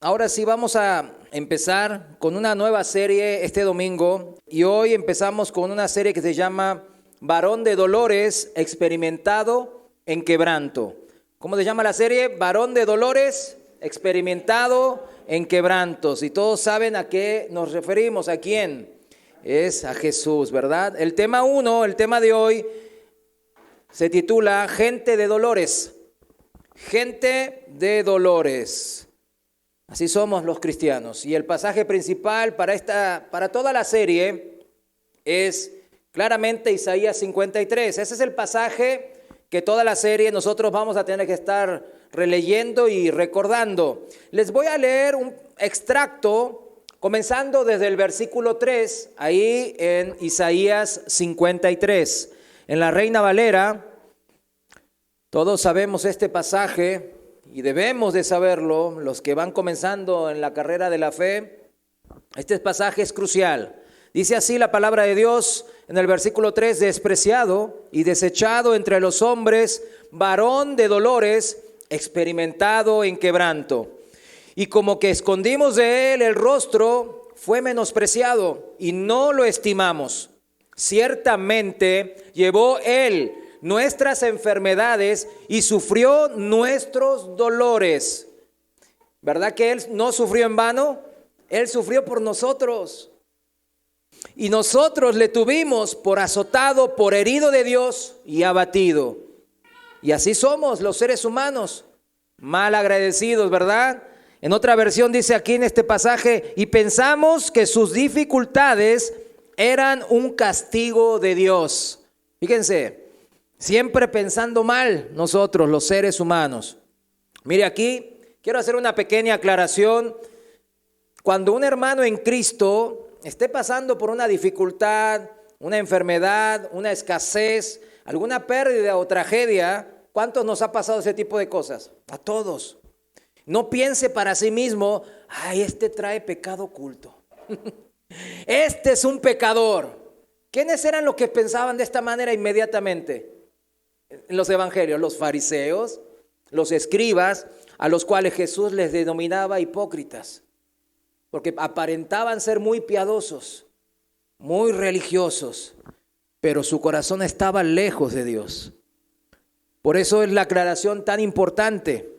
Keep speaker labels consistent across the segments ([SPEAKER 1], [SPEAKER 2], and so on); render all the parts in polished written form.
[SPEAKER 1] Ahora sí vamos a empezar con una nueva serie este domingo y hoy empezamos con una serie que se llama Varón de Dolores experimentado en quebranto. ¿Cómo se llama la serie? Varón de Dolores experimentado en quebrantos. Y todos saben a qué nos referimos, ¿a quién? Es a Jesús, ¿verdad? El tema de hoy se titula Gente de Dolores. Gente de Dolores. Así somos los cristianos. Y el pasaje principal para toda la serie es claramente Isaías 53. Ese es el pasaje que toda la serie nosotros vamos a tener que estar releyendo y recordando. Les voy a leer un extracto comenzando desde el versículo 3, ahí en Isaías 53. En la Reina Valera, todos sabemos este pasaje. Y debemos de saberlo, los que van comenzando en la carrera de la fe, este pasaje es crucial. Dice así la palabra de Dios en el versículo 3, despreciado y desechado entre los hombres, varón de dolores, experimentado en quebranto. Y como que escondimos de él el rostro, fue menospreciado y no lo estimamos. Ciertamente llevó él nuestras enfermedades y sufrió nuestros dolores. ¿Verdad que Él no sufrió en vano? Él sufrió por nosotros. Y nosotros le tuvimos por azotado, por herido de Dios y abatido. Y así somos los seres humanos, mal agradecidos, ¿verdad? En otra versión dice aquí en este pasaje, y pensamos que sus dificultades eran un castigo de Dios. Fíjense. Siempre pensando mal nosotros, los seres humanos. Mire aquí, quiero hacer una pequeña aclaración. Cuando un hermano en Cristo esté pasando por una dificultad, una enfermedad, una escasez, alguna pérdida o tragedia, ¿cuántos nos ha pasado ese tipo de cosas? A todos. No piense para sí mismo, ay, este trae pecado oculto. Este es un pecador. ¿Quiénes eran los que pensaban de esta manera inmediatamente? En los evangelios, los fariseos, los escribas, a los cuales Jesús les denominaba hipócritas, porque aparentaban ser muy piadosos, muy religiosos, pero su corazón estaba lejos de Dios. Por eso es la aclaración tan importante.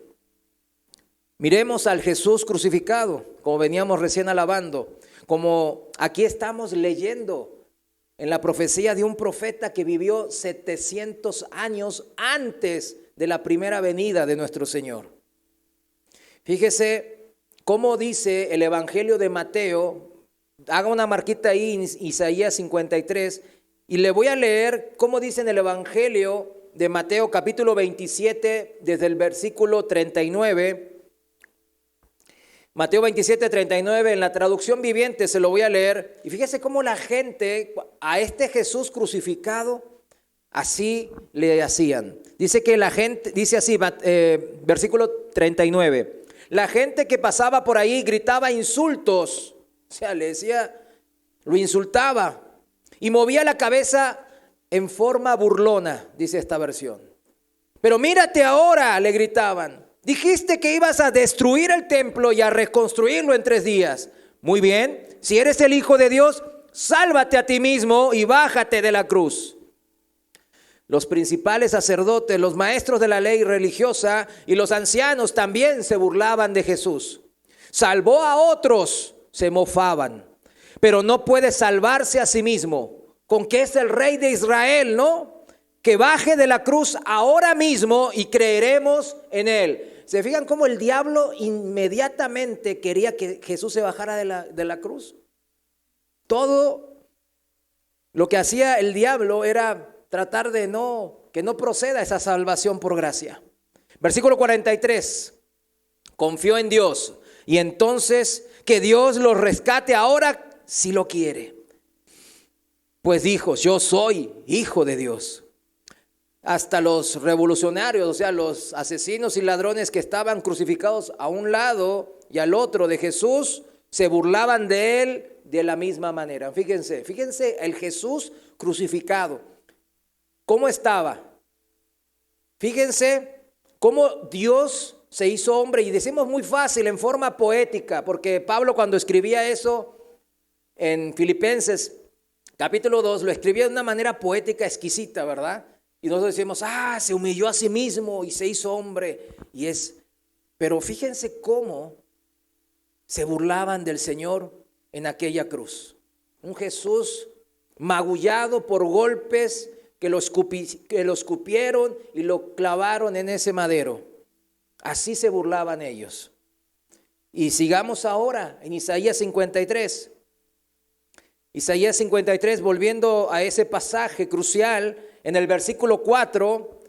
[SPEAKER 1] Miremos al Jesús crucificado, como veníamos recién alabando, como aquí estamos leyendo en la profecía de un profeta que vivió 700 años antes de la primera venida de nuestro Señor. Fíjese cómo dice el Evangelio de Mateo. Haga una marquita ahí en Isaías 53 y le voy a leer cómo dice en el Evangelio de Mateo capítulo 27 desde el versículo 39. Mateo 27, 39, en la traducción viviente se lo voy a leer. Y fíjese cómo la gente a este Jesús crucificado así le hacían. Dice que la gente, dice así, versículo 39. La gente que pasaba por ahí gritaba insultos. O sea, le decía, lo insultaba. Y movía la cabeza en forma burlona, dice esta versión. Pero mírate ahora, le gritaban. Dijiste que ibas a destruir el templo y a reconstruirlo en 3 días. Muy bien, si eres el Hijo de Dios, sálvate a ti mismo y bájate de la cruz. Los principales sacerdotes, los maestros de la ley religiosa y los ancianos también se burlaban de Jesús. Salvó a otros, se mofaban, pero no puede salvarse a sí mismo. Con que es el Rey de Israel, ¿no? Que baje de la cruz ahora mismo y creeremos en él. ¿Se fijan cómo el diablo inmediatamente quería que Jesús se bajara de la cruz? Todo lo que hacía el diablo era tratar de que no proceda esa salvación por gracia. Versículo 43. Confió en Dios y entonces que Dios los rescate ahora si lo quiere. Pues dijo, yo soy hijo de Dios. Hasta los revolucionarios, o sea, los asesinos y ladrones que estaban crucificados a un lado y al otro de Jesús, se burlaban de él de la misma manera. Fíjense el Jesús crucificado. ¿Cómo estaba? Fíjense cómo Dios se hizo hombre, y decimos muy fácil, en forma poética, porque Pablo cuando escribía eso en Filipenses capítulo 2, lo escribía de una manera poética exquisita, ¿verdad? Y nosotros decimos, se humilló a sí mismo y se hizo hombre. Pero fíjense cómo se burlaban del Señor en aquella cruz. Un Jesús magullado por golpes que lo escupieron y lo clavaron en ese madero. Así se burlaban ellos. Y sigamos ahora en Isaías 53. Isaías 53, volviendo a ese pasaje crucial, en el versículo 4,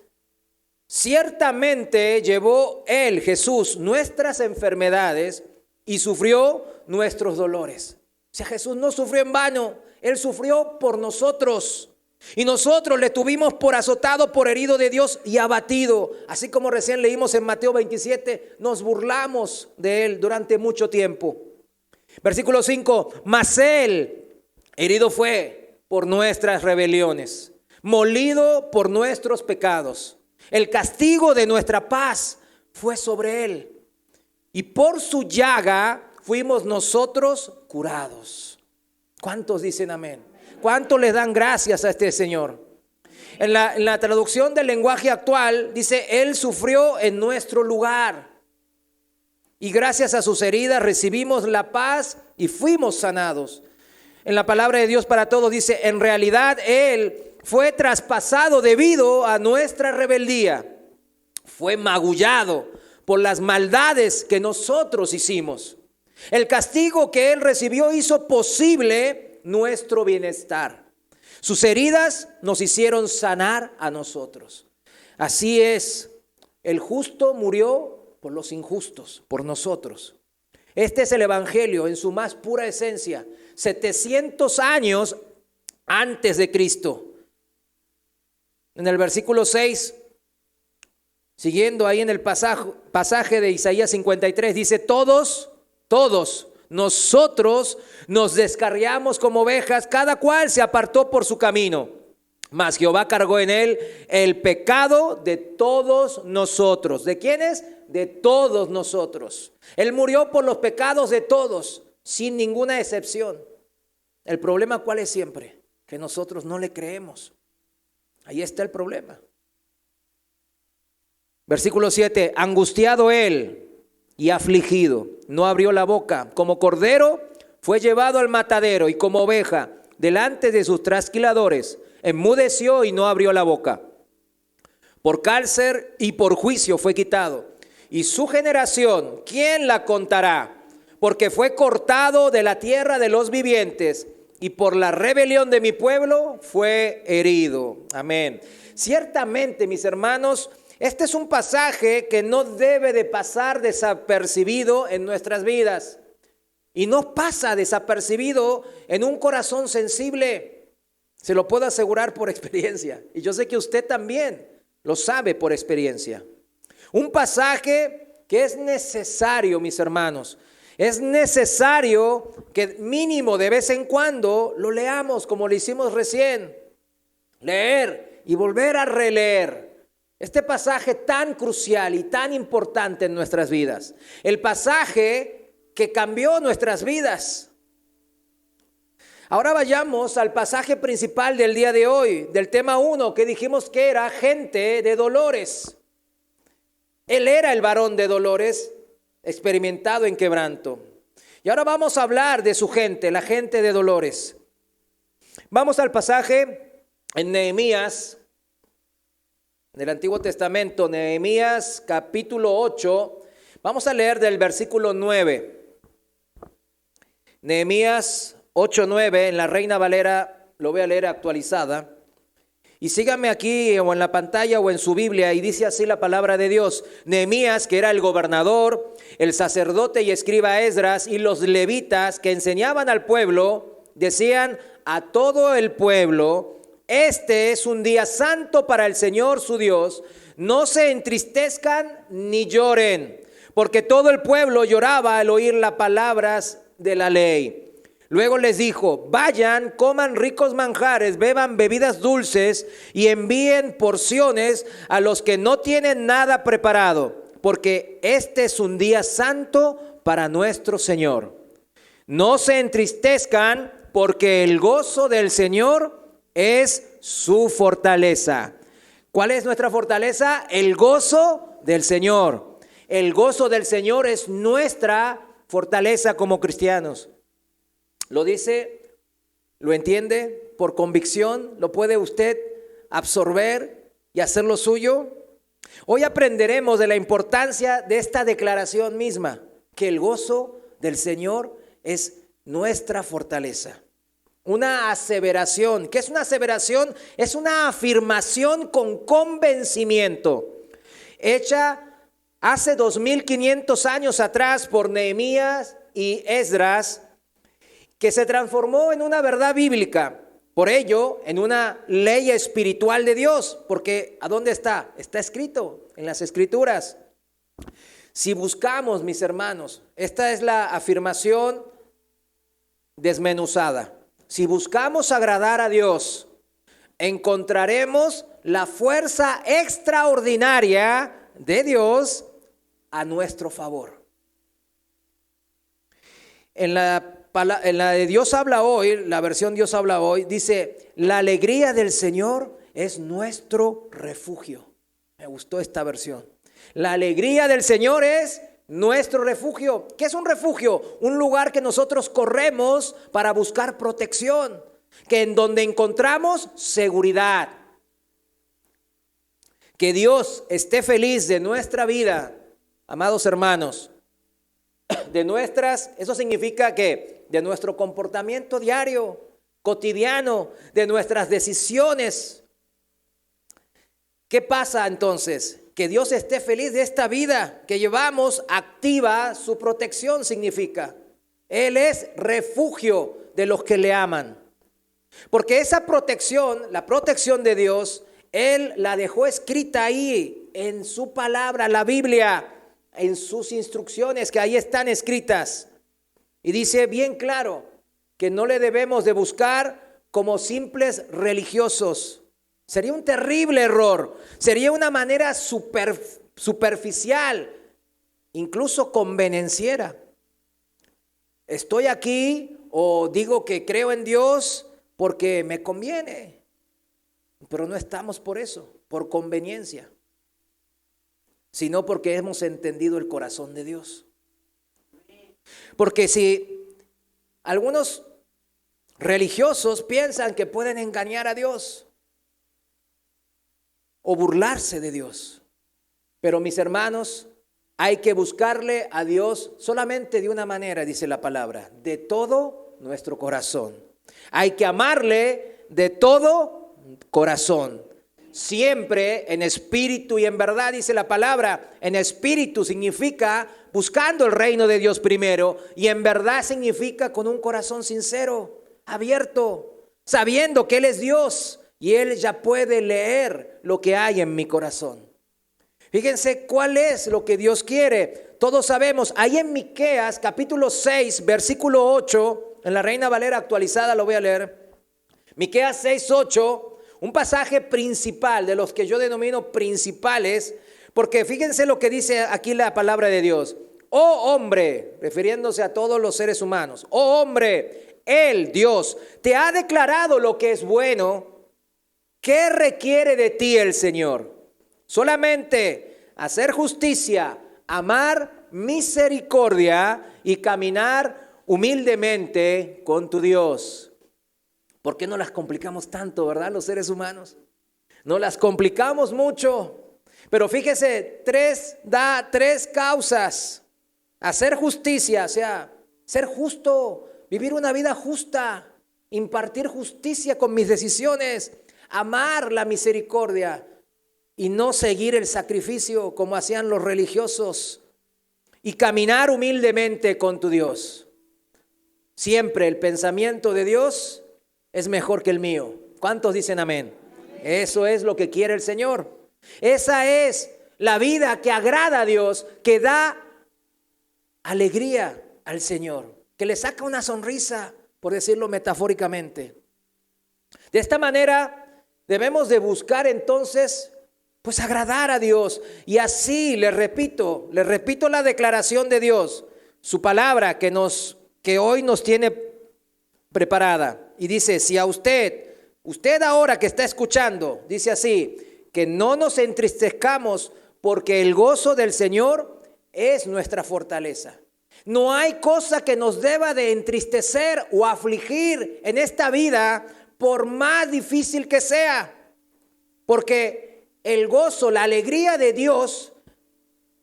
[SPEAKER 1] ciertamente llevó él, Jesús, nuestras enfermedades y sufrió nuestros dolores. O sea, Jesús no sufrió en vano, él sufrió por nosotros. Y nosotros le tuvimos por azotado, por herido de Dios y abatido. Así como recién leímos en Mateo 27, nos burlamos de él durante mucho tiempo. Versículo 5, mas él herido fue por nuestras rebeliones, molido por nuestros pecados. El castigo de nuestra paz fue sobre él, y por su llaga fuimos nosotros curados. ¿Cuántos dicen amén? ¿Cuántos le dan gracias a este Señor? En la traducción del lenguaje actual dice, él sufrió en nuestro lugar, y gracias a sus heridas recibimos la paz y fuimos sanados. En la palabra de Dios para todos dice, en realidad él fue traspasado debido a nuestra rebeldía, fue magullado por las maldades que nosotros hicimos. El castigo que él recibió hizo posible nuestro bienestar. Sus heridas nos hicieron sanar a nosotros. Así es, el justo murió por los injustos, por nosotros. Este es el evangelio en su más pura esencia. 700 años antes de Cristo. En el versículo 6, siguiendo ahí en el pasaje de Isaías 53, dice, todos nosotros nos descarriamos como ovejas, cada cual se apartó por su camino, mas Jehová cargó en él el pecado de todos nosotros. ¿De quiénes? De todos nosotros. Él murió por los pecados de todos, sin ninguna excepción. El problema, ¿cuál es siempre? Que nosotros no le creemos. Ahí está el problema. Versículo 7, angustiado él y afligido, no abrió la boca. Como cordero fue llevado al matadero, y como oveja delante de sus trasquiladores, enmudeció y no abrió la boca. Por cárcel y por juicio fue quitado. Y su generación, ¿quién la contará? Porque fue cortado de la tierra de los vivientes, y por la rebelión de mi pueblo fue herido. Amén. Ciertamente, mis hermanos, este es un pasaje que no debe de pasar desapercibido en nuestras vidas. Y no pasa desapercibido en un corazón sensible. Se lo puedo asegurar por experiencia. Y yo sé que usted también lo sabe por experiencia. Un pasaje que es necesario, mis hermanos. Es necesario que mínimo de vez en cuando lo leamos como lo hicimos recién. Leer y volver a releer este pasaje tan crucial y tan importante en nuestras vidas. El pasaje que cambió nuestras vidas. Ahora vayamos al pasaje principal del día de hoy, del tema 1, que dijimos que era gente de dolores. Él era el varón de dolores, experimentado en quebranto. Y ahora vamos a hablar de su gente, la gente de dolores. Vamos al pasaje en Nehemías, en el Antiguo Testamento, Nehemías capítulo 8. Vamos a leer del versículo 9. Nehemías 8:9, en la Reina Valera, lo voy a leer actualizada. Y síganme aquí o en la pantalla o en su Biblia, y dice así la palabra de Dios. Nehemías, que era el gobernador, el sacerdote y escriba Esdras y los levitas que enseñaban al pueblo, decían a todo el pueblo: este es un día santo para el Señor su Dios, no se entristezcan ni lloren, porque todo el pueblo lloraba al oír las palabras de la ley. Luego les dijo: vayan, coman ricos manjares, beban bebidas dulces y envíen porciones a los que no tienen nada preparado, porque este es un día santo para nuestro Señor. No se entristezcan, porque el gozo del Señor es su fortaleza. ¿Cuál es nuestra fortaleza? El gozo del Señor. El gozo del Señor es nuestra fortaleza como cristianos. Lo dice, lo entiende por convicción, lo puede usted absorber y hacerlo suyo. Hoy aprenderemos de la importancia de esta declaración misma, que el gozo del Señor es nuestra fortaleza. Una aseveración. ¿Qué es una aseveración? Es una afirmación con convencimiento, hecha hace 2500 años atrás por Nehemías y Esdras, que se transformó en una verdad bíblica. Por ello, en una ley espiritual de Dios, porque ¿a dónde está? Está escrito en las Escrituras. Si buscamos, mis hermanos, esta es la afirmación desmenuzada. Si buscamos agradar a Dios, encontraremos la fuerza extraordinaria de Dios a nuestro favor. En la de Dios habla hoy, la versión Dios habla hoy, dice: la alegría del Señor es nuestro refugio. Me gustó esta versión. La alegría del Señor es nuestro refugio. ¿Qué es un refugio? Un lugar que nosotros corremos para buscar protección, que en donde encontramos seguridad. Que Dios esté feliz de nuestra vida, amados hermanos, eso significa que de nuestro comportamiento diario, cotidiano, de nuestras decisiones. ¿Qué pasa entonces? Que Dios esté feliz de esta vida que llevamos activa, su protección significa. Él es refugio de los que le aman. Porque esa protección, la protección de Dios, Él la dejó escrita ahí en su palabra, la Biblia, en sus instrucciones que ahí están escritas. Y dice bien claro que no le debemos de buscar como simples religiosos. Sería un terrible error, sería una manera superficial, incluso convenenciera. Estoy aquí o digo que creo en Dios porque me conviene, pero no estamos por eso, por conveniencia, sino porque hemos entendido el corazón de Dios. Porque si algunos religiosos piensan que pueden engañar a Dios o burlarse de Dios, pero mis hermanos, hay que buscarle a Dios solamente de una manera, dice la palabra, de todo nuestro corazón. Hay que amarle de todo corazón, siempre en espíritu y en verdad, dice la palabra. En espíritu significa buscando el reino de Dios primero, y en verdad significa con un corazón sincero, abierto, sabiendo que Él es Dios y Él ya puede leer lo que hay en mi corazón. Fíjense cuál es lo que Dios quiere. Todos sabemos, ahí en Miqueas capítulo 6, versículo 8, en la Reina Valera actualizada lo voy a leer. Miqueas 6, 8, un pasaje principal, de los que yo denomino principales, porque fíjense lo que dice aquí la palabra de Dios. Oh hombre, refiriéndose a todos los seres humanos. Oh hombre, Él, Dios, te ha declarado lo que es bueno. ¿Qué requiere de ti el Señor? Solamente hacer justicia, amar misericordia y caminar humildemente con tu Dios. ¿Por qué no las complicamos tanto, verdad, los seres humanos? No las complicamos mucho. Pero fíjese, da tres causas. Hacer justicia, o sea, ser justo, vivir una vida justa, impartir justicia con mis decisiones, amar la misericordia y no seguir el sacrificio como hacían los religiosos, y caminar humildemente con tu Dios. Siempre el pensamiento de Dios es mejor que el mío. ¿Cuántos dicen amén? Eso es lo que quiere el Señor. Esa es la vida que agrada a Dios, que da alegría al Señor, que le saca una sonrisa, por decirlo metafóricamente. De esta manera debemos de buscar entonces pues agradar a Dios. Y así, les repito la declaración de Dios, su palabra que hoy nos tiene preparada. Y dice, si a usted ahora que está escuchando, dice así, que no nos entristezcamos porque el gozo del Señor es nuestra fortaleza. No hay cosa que nos deba de entristecer o afligir en esta vida, por más difícil que sea, porque el gozo, la alegría de Dios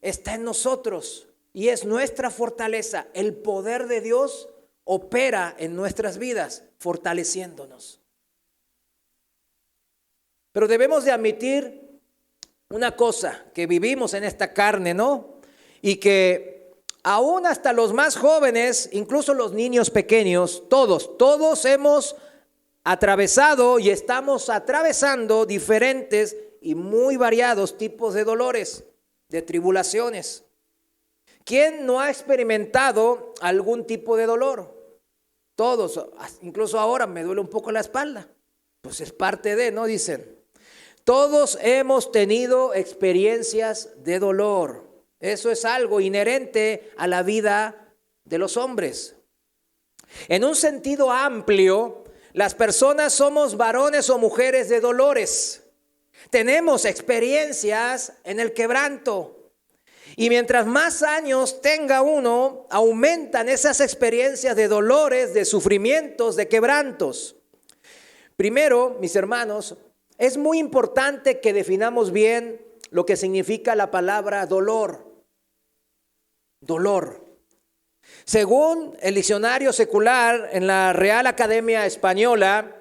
[SPEAKER 1] está en nosotros y es nuestra fortaleza. El poder de Dios opera en nuestras vidas, fortaleciéndonos. Pero debemos de admitir una cosa, que vivimos en esta carne, ¿no? Y que aún hasta los más jóvenes, incluso los niños pequeños, todos hemos atravesado y estamos atravesando diferentes y muy variados tipos de dolores, de tribulaciones. ¿Quién no ha experimentado algún tipo de dolor? Todos, incluso ahora me duele un poco la espalda. Pues es parte de, ¿no? Dicen. Todos hemos tenido experiencias de dolor. Eso es algo inherente a la vida de los hombres. En un sentido amplio, las personas somos varones o mujeres de dolores. Tenemos experiencias en el quebranto. Y mientras más años tenga uno, aumentan esas experiencias de dolores, de sufrimientos, de quebrantos. Primero, mis hermanos, es muy importante que definamos bien lo que significa la palabra dolor. Dolor. Según el diccionario secular en la Real Academia Española,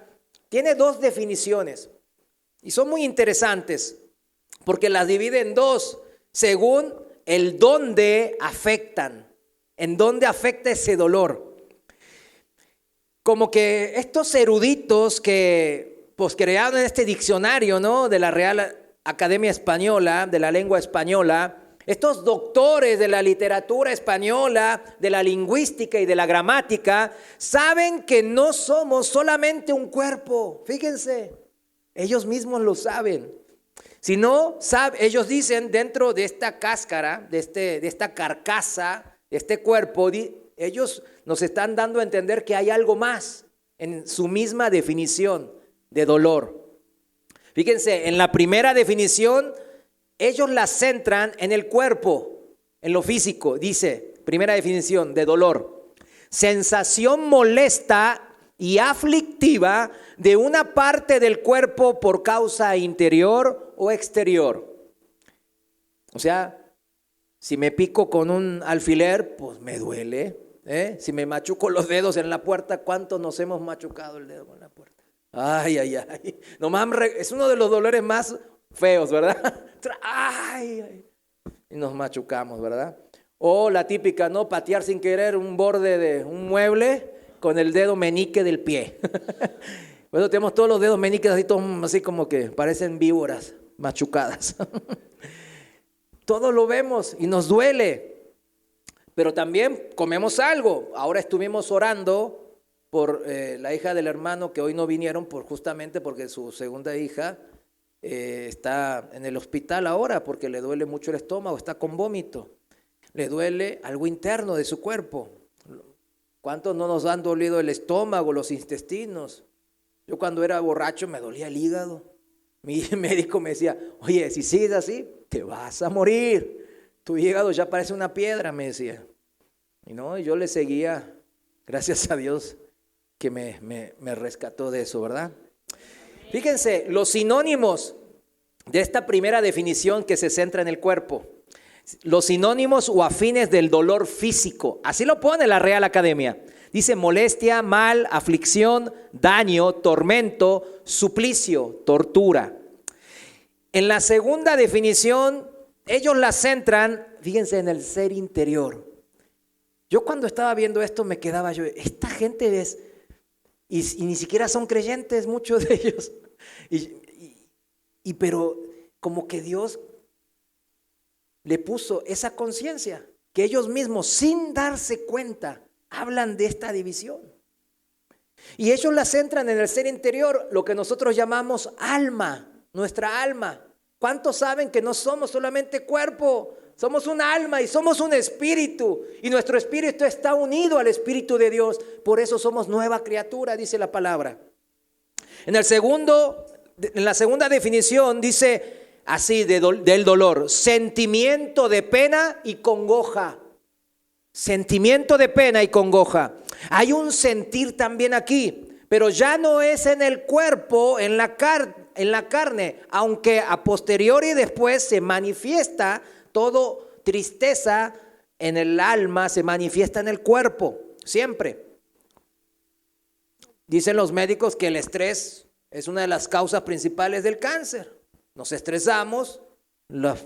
[SPEAKER 1] tiene dos definiciones y son muy interesantes porque las divide en dos según el dónde afectan, en dónde afecta ese dolor. Como que estos eruditos que crearon este diccionario, ¿no?, de la Real Academia Española, de la lengua española, estos doctores de la literatura española, de la lingüística y de la gramática, saben que no somos solamente un cuerpo. Fíjense, ellos mismos lo saben. Si no, ellos dicen dentro de esta cáscara, de esta carcasa, de este cuerpo, ellos nos están dando a entender que hay algo más en su misma definición de dolor. Fíjense, en la primera definición, ellos la centran en el cuerpo, en lo físico. Dice, primera definición de dolor: sensación molesta y aflictiva de una parte del cuerpo por causa interior o exterior. O sea, si me pico con un alfiler, pues me duele. Si me machuco los dedos en la puerta, ¿cuántos nos hemos machucado el dedo con la puerta? Ay. Es uno de los dolores más feos, ¿verdad? Ay. Y nos machucamos, ¿verdad? O la típica, ¿no? Patear sin querer un borde de un mueble con el dedo meñique del pie. Bueno, tenemos todos los dedos meñiques así como que parecen víboras machucadas. Todo lo vemos y nos duele. Pero también comemos algo. Ahora estuvimos orando por la hija del hermano que hoy no vinieron justamente porque su segunda hija está en el hospital ahora porque le duele mucho el estómago, está con vómito. Le duele algo interno de su cuerpo. ¿Cuántos no nos han dolido el estómago, los intestinos? Yo cuando era borracho me dolía el hígado. Mi médico me decía, oye, si sigues así, te vas a morir. Tu hígado ya parece una piedra, me decía. Y no, yo le seguía, gracias a Dios que me rescató de eso, ¿verdad? Fíjense, los sinónimos de esta primera definición que se centra en el cuerpo. Los sinónimos o afines del dolor físico. Así lo pone la Real Academia. Dice molestia, mal, aflicción, daño, tormento, suplicio, tortura. En la segunda definición, ellos la centran, fíjense, en el ser interior. Yo cuando estaba viendo esto me quedaba esta gente es, y ni siquiera son creyentes muchos de ellos. Pero como que Dios le puso esa conciencia, que ellos mismos sin darse cuenta hablan de esta división. Y ellos la centran en el ser interior, lo que nosotros llamamos alma, nuestra alma. ¿Cuántos saben que no somos solamente cuerpo? Somos un alma y somos un espíritu. Y nuestro espíritu está unido al Espíritu de Dios. Por eso somos nueva criatura, dice la palabra. En la segunda definición dice así del dolor: sentimiento de pena y congoja. Sentimiento de pena y congoja. Hay un sentir también aquí, pero ya no es en el cuerpo, en la carne, aunque a posteriori después se manifiesta todo. Tristeza en el alma se manifiesta en el cuerpo, siempre. Dicen los médicos que el estrés es una de las causas principales del cáncer. Nos estresamos, los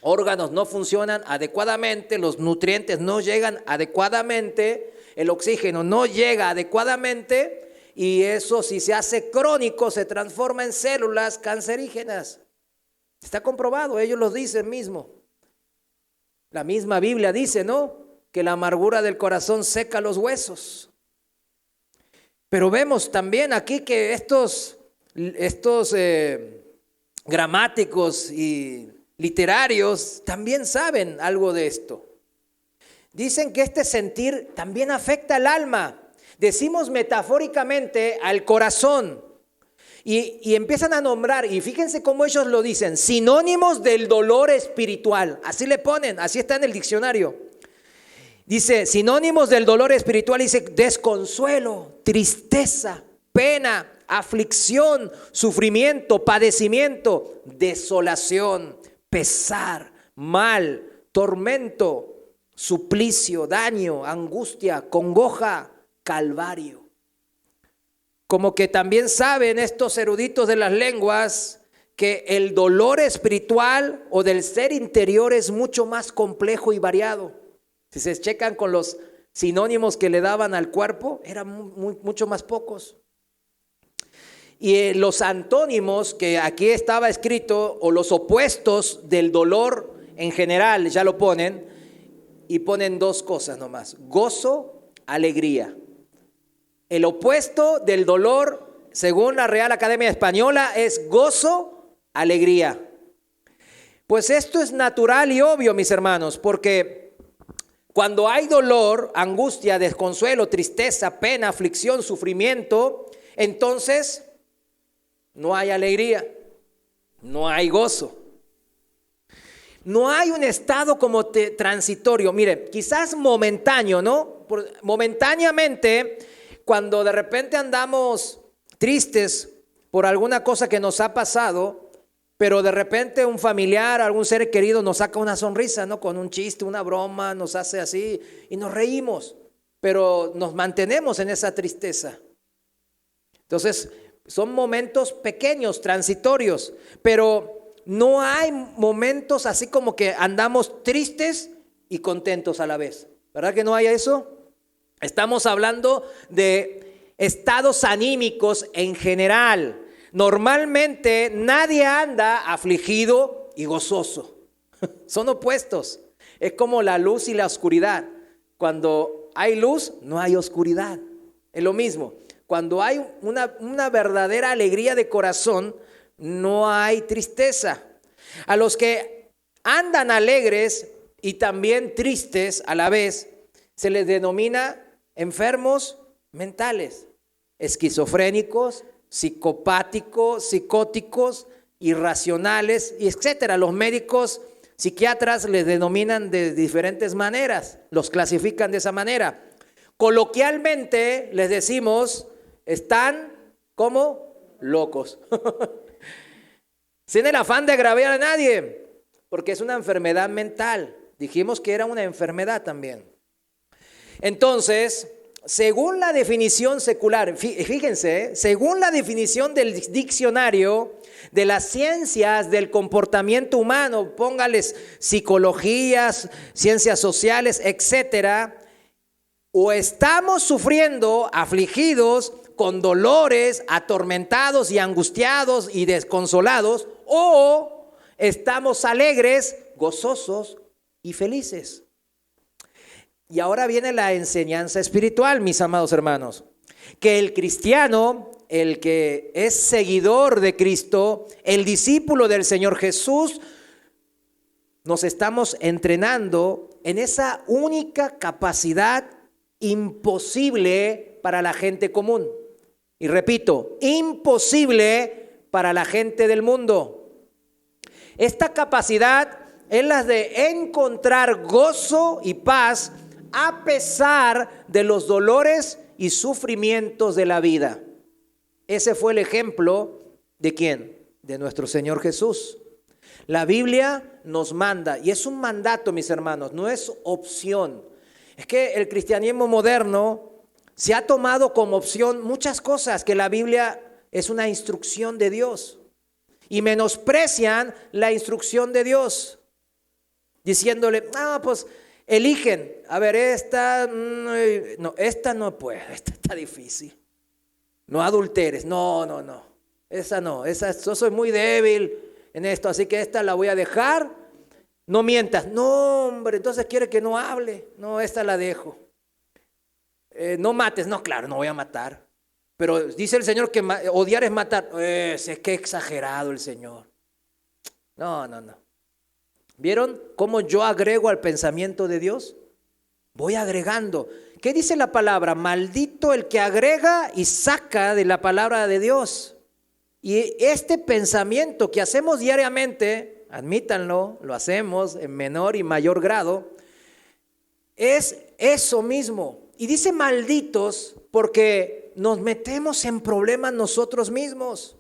[SPEAKER 1] órganos no funcionan adecuadamente, los nutrientes no llegan adecuadamente, el oxígeno no llega adecuadamente, y eso, si se hace crónico, se transforma en células cancerígenas. Está comprobado, ellos lo dicen mismo. La misma Biblia dice, ¿no?, que la amargura del corazón seca los huesos. Pero vemos también aquí que estos gramáticos y literarios también saben algo de esto. Dicen que este sentir también afecta al alma. Decimos metafóricamente al corazón. Y empiezan a nombrar, y fíjense cómo ellos lo dicen, sinónimos del dolor espiritual. Así le ponen, así está en el diccionario. Dice, sinónimos del dolor espiritual, dice desconsuelo, tristeza, pena, aflicción, sufrimiento, padecimiento, desolación, pesar, mal, tormento, suplicio, daño, angustia, congoja, calvario. Como que también saben estos eruditos de las lenguas que el dolor espiritual o del ser interior es mucho más complejo y variado. Si se checan con los sinónimos que le daban al cuerpo, eran mucho más pocos. Y los antónimos que aquí estaba escrito, o los opuestos del dolor en general, ya lo ponen, y ponen dos cosas nomás: gozo, alegría. El opuesto del dolor, según la Real Academia Española, es gozo, alegría. Pues esto es natural y obvio, mis hermanos, porque cuando hay dolor, angustia, desconsuelo, tristeza, pena, aflicción, sufrimiento, entonces no hay alegría, no hay gozo. No hay un estado como transitorio. Mire, quizás momentáneo, ¿no? Momentáneamente, cuando de repente andamos tristes por alguna cosa que nos ha pasado, pero de repente un familiar, algún ser querido nos saca una sonrisa, ¿no? Con un chiste, una broma, nos hace así y nos reímos, pero nos mantenemos en esa tristeza. Entonces, son momentos pequeños, transitorios, pero no hay momentos así como que andamos tristes y contentos a la vez. ¿Verdad que no hay eso? Estamos hablando de estados anímicos en general. Normalmente nadie anda afligido y gozoso. Son opuestos. Es como la luz y la oscuridad. Cuando hay luz, no hay oscuridad. Es lo mismo. Cuando hay una verdadera alegría de corazón, no hay tristeza. A los que andan alegres y también tristes a la vez, se les denomina enfermos mentales, esquizofrénicos, psicopáticos, psicóticos, irracionales, y etcétera. Los médicos psiquiatras les denominan de diferentes maneras, los clasifican de esa manera. Coloquialmente les decimos, están como locos. Sin el afán de agraviar a nadie, porque es una enfermedad mental. Dijimos que era una enfermedad también. Entonces, según la definición secular, fíjense, según la definición del diccionario de las ciencias del comportamiento humano, póngales psicologías, ciencias sociales, etcétera, o estamos sufriendo, afligidos, con dolores, atormentados y angustiados y desconsolados, o estamos alegres, gozosos y felices. Y ahora viene la enseñanza espiritual, mis amados hermanos, que el cristiano el que es seguidor de Cristo, el discípulo del Señor Jesús, nos estamos entrenando en esa única capacidad imposible para la gente común. Y repito, imposible para la gente del mundo. Esta capacidad es la de encontrar gozo y paz a pesar de los dolores y sufrimientos de la vida. Ese fue el ejemplo ¿de quién? De nuestro Señor Jesús. La Biblia nos manda, y es un mandato, mis hermanos, no es opción. Es que el cristianismo moderno se ha tomado como opción muchas cosas, que la Biblia es una instrucción de Dios, y menosprecian la instrucción de Dios, diciéndole, pues eligen, a ver, esta no puede, esta está difícil. No adulteres, no, yo soy muy débil en esto, así que esta la voy a dejar. No mientas, no hombre, entonces quiere que no hable, no, esta la dejo. No mates, no, claro, no voy a matar. Pero dice el Señor que odiar es matar. Es que exagerado el Señor. No. ¿Vieron cómo yo agrego al pensamiento de Dios? Voy agregando. ¿Qué dice la palabra? Maldito el que agrega y saca de la palabra de Dios. Y este pensamiento que hacemos diariamente, admítanlo, lo hacemos en menor y mayor grado, es eso mismo. Y dice malditos porque nos metemos en problemas nosotros mismos.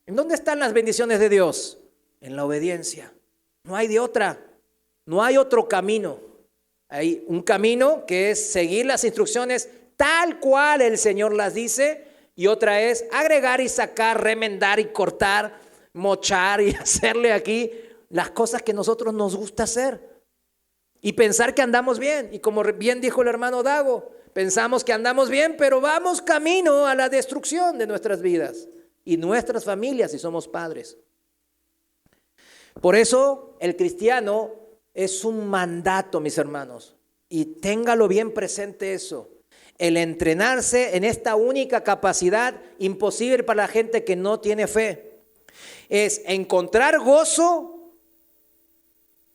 [SPEAKER 1] ¿En dónde están las bendiciones de Dios? En la obediencia. No hay de otra. No hay otro camino. Hay un camino que es seguir las instrucciones tal cual el Señor las dice, y otra es agregar y sacar, remendar y cortar, mochar y hacerle aquí las cosas que nosotros nos gusta hacer y pensar que andamos bien. Y como bien dijo el hermano Dago, pensamos que andamos bien, pero vamos camino a la destrucción de nuestras vidas y nuestras familias si somos padres. Por eso el cristiano es un mandato, mis hermanos, y téngalo bien presente eso. El entrenarse en esta única capacidad imposible para la gente que no tiene fe es encontrar gozo,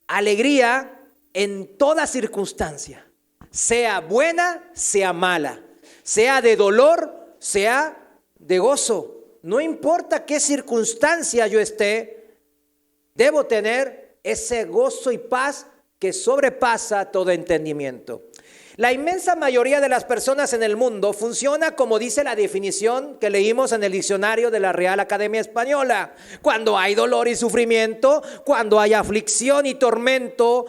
[SPEAKER 1] alegría en toda circunstancia, sea buena, sea mala, sea de dolor, sea de gozo. No importa qué circunstancia yo esté, debo tener ese gozo y paz que sobrepasa todo entendimiento. La inmensa mayoría de las personas en el mundo funciona como dice la definición que leímos en el diccionario de la Real Academia Española. Cuando hay dolor y sufrimiento, cuando hay aflicción y tormento,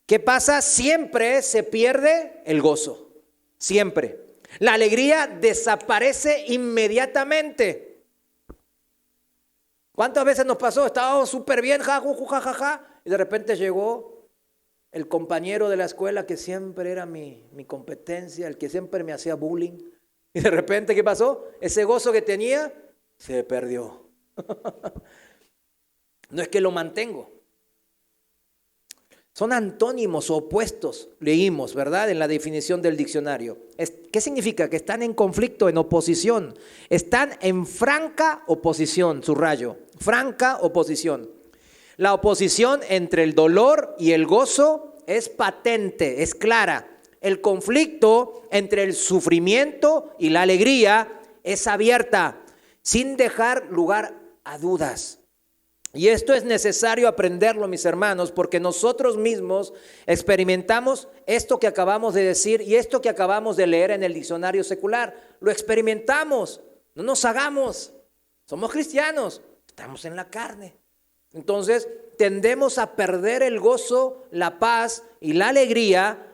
[SPEAKER 1] ¿qué pasa? Siempre se pierde el gozo. Siempre. La alegría desaparece inmediatamente. ¿Cuántas veces nos pasó? Estábamos súper bien, ja, y de repente llegó el compañero de la escuela que siempre era mi competencia, el que siempre me hacía bullying. Y de repente, ¿qué pasó? Ese gozo que tenía se perdió. No es que lo mantengo. Son antónimos o opuestos, leímos, ¿verdad? En la definición del diccionario. ¿Qué significa? Que están en conflicto, en oposición. Están en franca oposición, subrayo. Franca oposición. La oposición entre el dolor y el gozo es patente, es clara. El conflicto entre el sufrimiento y la alegría es abierta, sin dejar lugar a dudas. Y esto es necesario aprenderlo, mis hermanos, porque nosotros mismos experimentamos esto que acabamos de decir y esto que acabamos de leer en el diccionario secular. Lo experimentamos, no nos hagamos. Somos cristianos, estamos en la carne. Entonces tendemos a perder el gozo, la paz y la alegría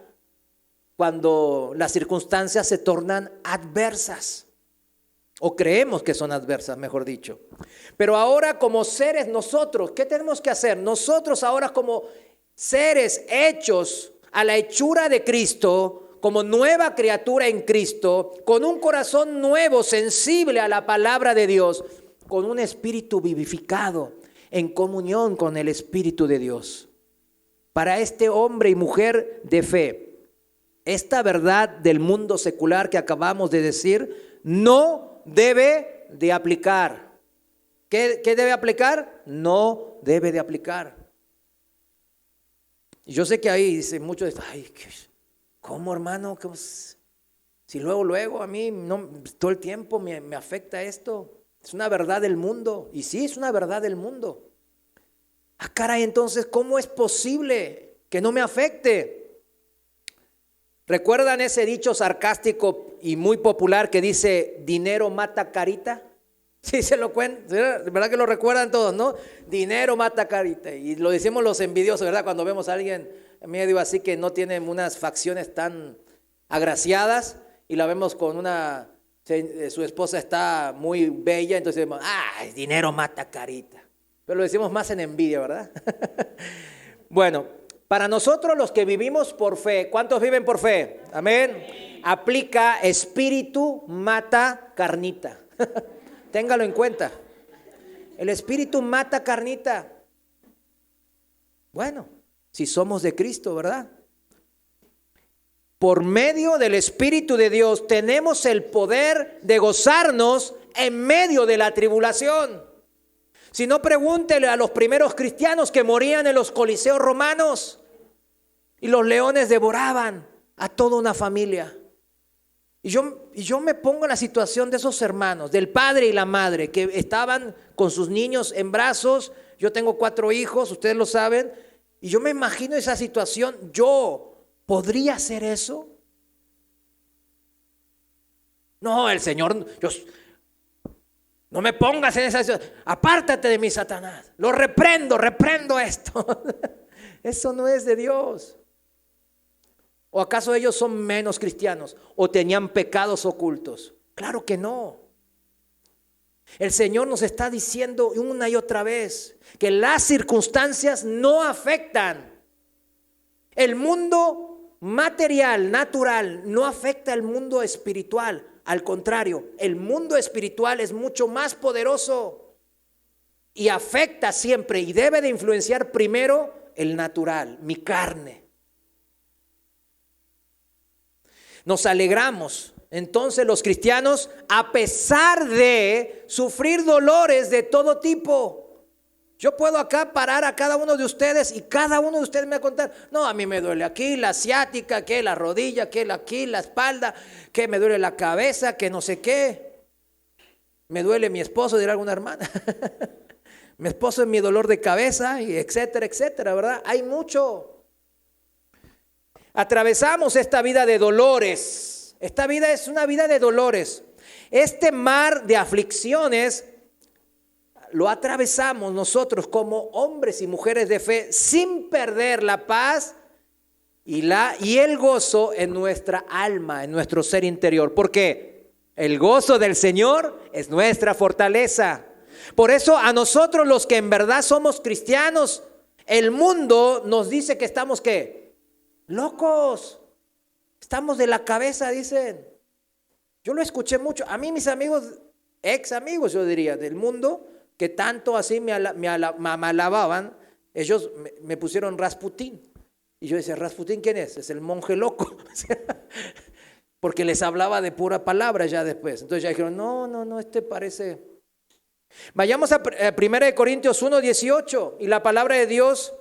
[SPEAKER 1] cuando las circunstancias se tornan adversas, o creemos que son adversas, mejor dicho. Pero ahora como seres nosotros, ¿qué tenemos que hacer? Nosotros ahora como seres hechos a la hechura de Cristo, como nueva criatura en Cristo, con un corazón nuevo, sensible a la palabra de Dios, con un espíritu vivificado, en comunión con el Espíritu de Dios. Para este hombre y mujer de fe, esta verdad del mundo secular que acabamos de decir no debe de aplicar. ¿Qué debe aplicar? No debe de aplicar. Y yo sé que ahí dicen muchos, ay, ¿cómo, hermano? Si luego a mí no, todo el tiempo me afecta esto. Es una verdad del mundo. Y sí, es una verdad del mundo. Ah, caray, entonces, ¿cómo es posible que no me afecte? ¿Recuerdan ese dicho sarcástico y muy popular que dice, dinero mata carita? Sí, se lo cuento, ¿verdad que lo recuerdan todos, no? Dinero mata carita. Y lo decimos los envidiosos, ¿verdad? Cuando vemos a alguien medio así que no tiene unas facciones tan agraciadas y la vemos con su esposa está muy bella, entonces decimos, dinero mata carita. Pero lo decimos más en envidia, ¿verdad? Bueno, para nosotros los que vivimos por fe, ¿cuántos viven por fe? Amén. Aplica espíritu mata carnita. Téngalo en cuenta. El espíritu mata carnita. Bueno, si somos de Cristo, ¿verdad? Por medio del Espíritu de Dios tenemos el poder de gozarnos en medio de la tribulación. Si no, pregúntele a los primeros cristianos que morían en los coliseos romanos y los leones devoraban a toda una familia. Y yo me pongo en la situación de esos hermanos, del padre y la madre, que estaban con sus niños en brazos. Yo tengo 4 hijos, ustedes lo saben, y yo me imagino esa situación. ¿Yo podría hacer eso? No, el Señor, no me pongas en esa situación. Apártate de mí, Satanás. Lo reprendo esto. Eso no es de Dios. ¿O acaso ellos son menos cristianos o tenían pecados ocultos? Claro que no. El Señor nos está diciendo una y otra vez que las circunstancias no afectan. El mundo material, natural, no afecta al mundo espiritual. Al contrario, el mundo espiritual es mucho más poderoso y afecta siempre y debe de influenciar primero el natural, mi carne. Nos alegramos entonces los cristianos a pesar de sufrir dolores de todo tipo. Yo puedo acá parar a cada uno de ustedes y cada uno de ustedes me va a contar, no, a mí me duele aquí la ciática, que la rodilla, que aquí la espalda, que me duele la cabeza, que no sé qué. Me duele mi esposo, dirá alguna hermana. Mi esposo es mi dolor de cabeza, y etcétera, etcétera, ¿verdad? Hay mucho. Atravesamos esta vida de dolores. Esta vida es una vida de dolores. Este mar de aflicciones lo atravesamos nosotros como hombres y mujeres de fe sin perder la paz y el gozo en nuestra alma, en nuestro ser interior. ¿Por qué? El gozo del Señor es nuestra fortaleza. Por eso a nosotros los que en verdad somos cristianos, el mundo nos dice que estamos ¿qué? Locos, estamos de la cabeza, dicen. Yo lo escuché mucho. A mí mis amigos, ex amigos yo diría, del mundo, que tanto así me alababan, ellos me pusieron Rasputín. Y yo decía, ¿Rasputín quién es? Es el monje loco. Porque les hablaba de pura palabra ya después. Entonces ya dijeron, no, este parece. Vayamos a 1 Corintios 1:18 y la palabra de Dios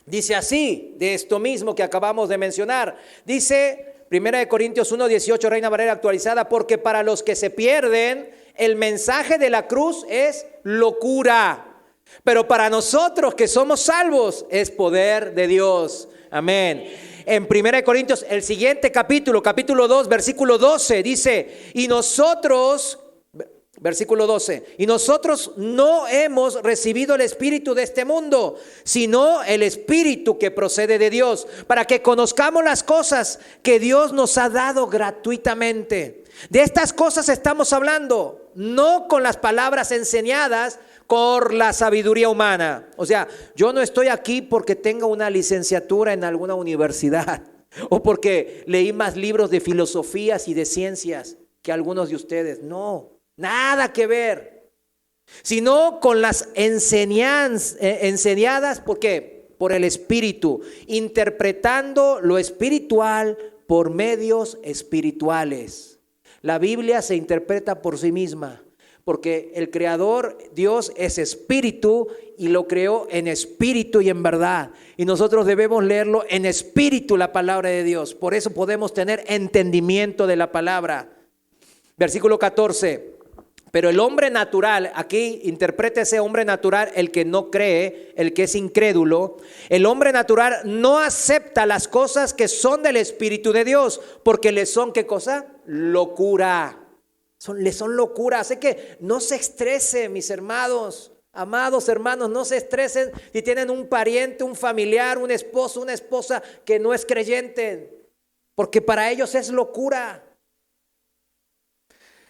[SPEAKER 1] dice así, de esto mismo que acabamos de mencionar. Dice 1 Corintios 1:18, Reina Valera actualizada, porque para los que se pierden, el mensaje de la cruz es locura, pero para nosotros que somos salvos es poder de Dios. Amén. En 1 Corintios, el siguiente capítulo 2, versículo 12, dice, y nosotros... Versículo 12, y nosotros no hemos recibido el espíritu de este mundo, sino el espíritu que procede de Dios, para que conozcamos las cosas que Dios nos ha dado gratuitamente. De estas cosas estamos hablando, no con las palabras enseñadas por la sabiduría humana. O sea, yo no estoy aquí porque tenga una licenciatura en alguna universidad o porque leí más libros de filosofías y de ciencias que algunos de ustedes. No. Nada que ver, sino con las enseñadas, ¿por qué? Por el Espíritu, interpretando lo espiritual por medios espirituales. La Biblia se interpreta por sí misma, porque el Creador, Dios, es espíritu y lo creó en espíritu y en verdad. Y nosotros debemos leerlo en espíritu, la palabra de Dios. Por eso podemos tener entendimiento de la palabra. Versículo 14. Pero el hombre natural, aquí interpreta ese hombre natural, el que no cree, el que es incrédulo. El hombre natural no acepta las cosas que son del Espíritu de Dios, porque le son, ¿qué cosa? Locura. Le son locura. Así que no se estresen, mis hermanos, amados hermanos, no se estresen si tienen un pariente, un familiar, un esposo, una esposa que no es creyente, porque para ellos es locura.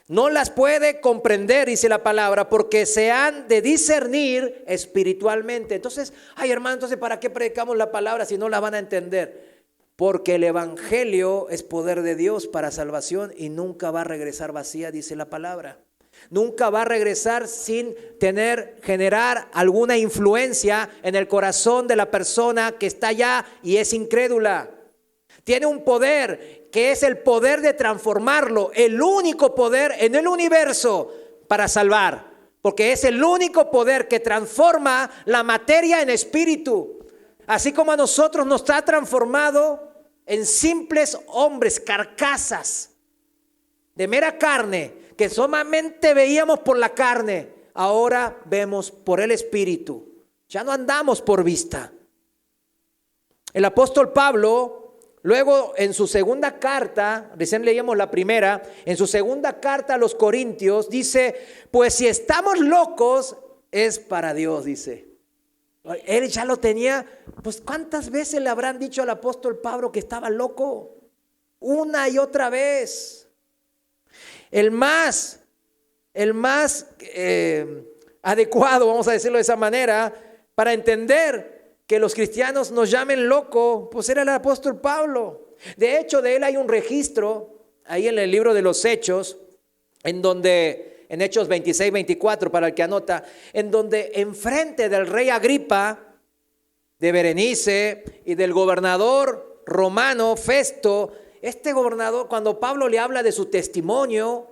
[SPEAKER 1] No las puede comprender, dice la palabra, porque se han de discernir espiritualmente. Entonces, ay hermano, entonces ¿para qué predicamos la palabra si no la van a entender? Porque el evangelio es poder de Dios para salvación y nunca va a regresar vacía, dice la palabra. Nunca va a regresar sin generar alguna influencia en el corazón de la persona que está allá y es incrédula. Tiene un poder que es el poder de transformarlo, el único poder en el universo para salvar, porque es el único poder que transforma la materia en espíritu. Así como a nosotros nos ha transformado en simples hombres, carcasas de mera carne, que solamente veíamos por la carne, ahora vemos por el espíritu. Ya no andamos por vista. El apóstol Pablo, luego en su segunda carta, recién leíamos la primera, en su segunda carta a los Corintios dice, pues si estamos locos es para Dios, dice. Él ya lo tenía, pues ¿cuántas veces le habrán dicho al apóstol Pablo que estaba loco? Una y otra vez. El más adecuado, vamos a decirlo de esa manera, para entender que los cristianos nos llamen loco, pues era el apóstol Pablo. De hecho, de él hay un registro ahí en el libro de los Hechos, en Hechos 26, 24, para el que anota, en donde enfrente del rey Agripa, de Berenice y del gobernador romano Festo, este gobernador, cuando Pablo le habla de su testimonio,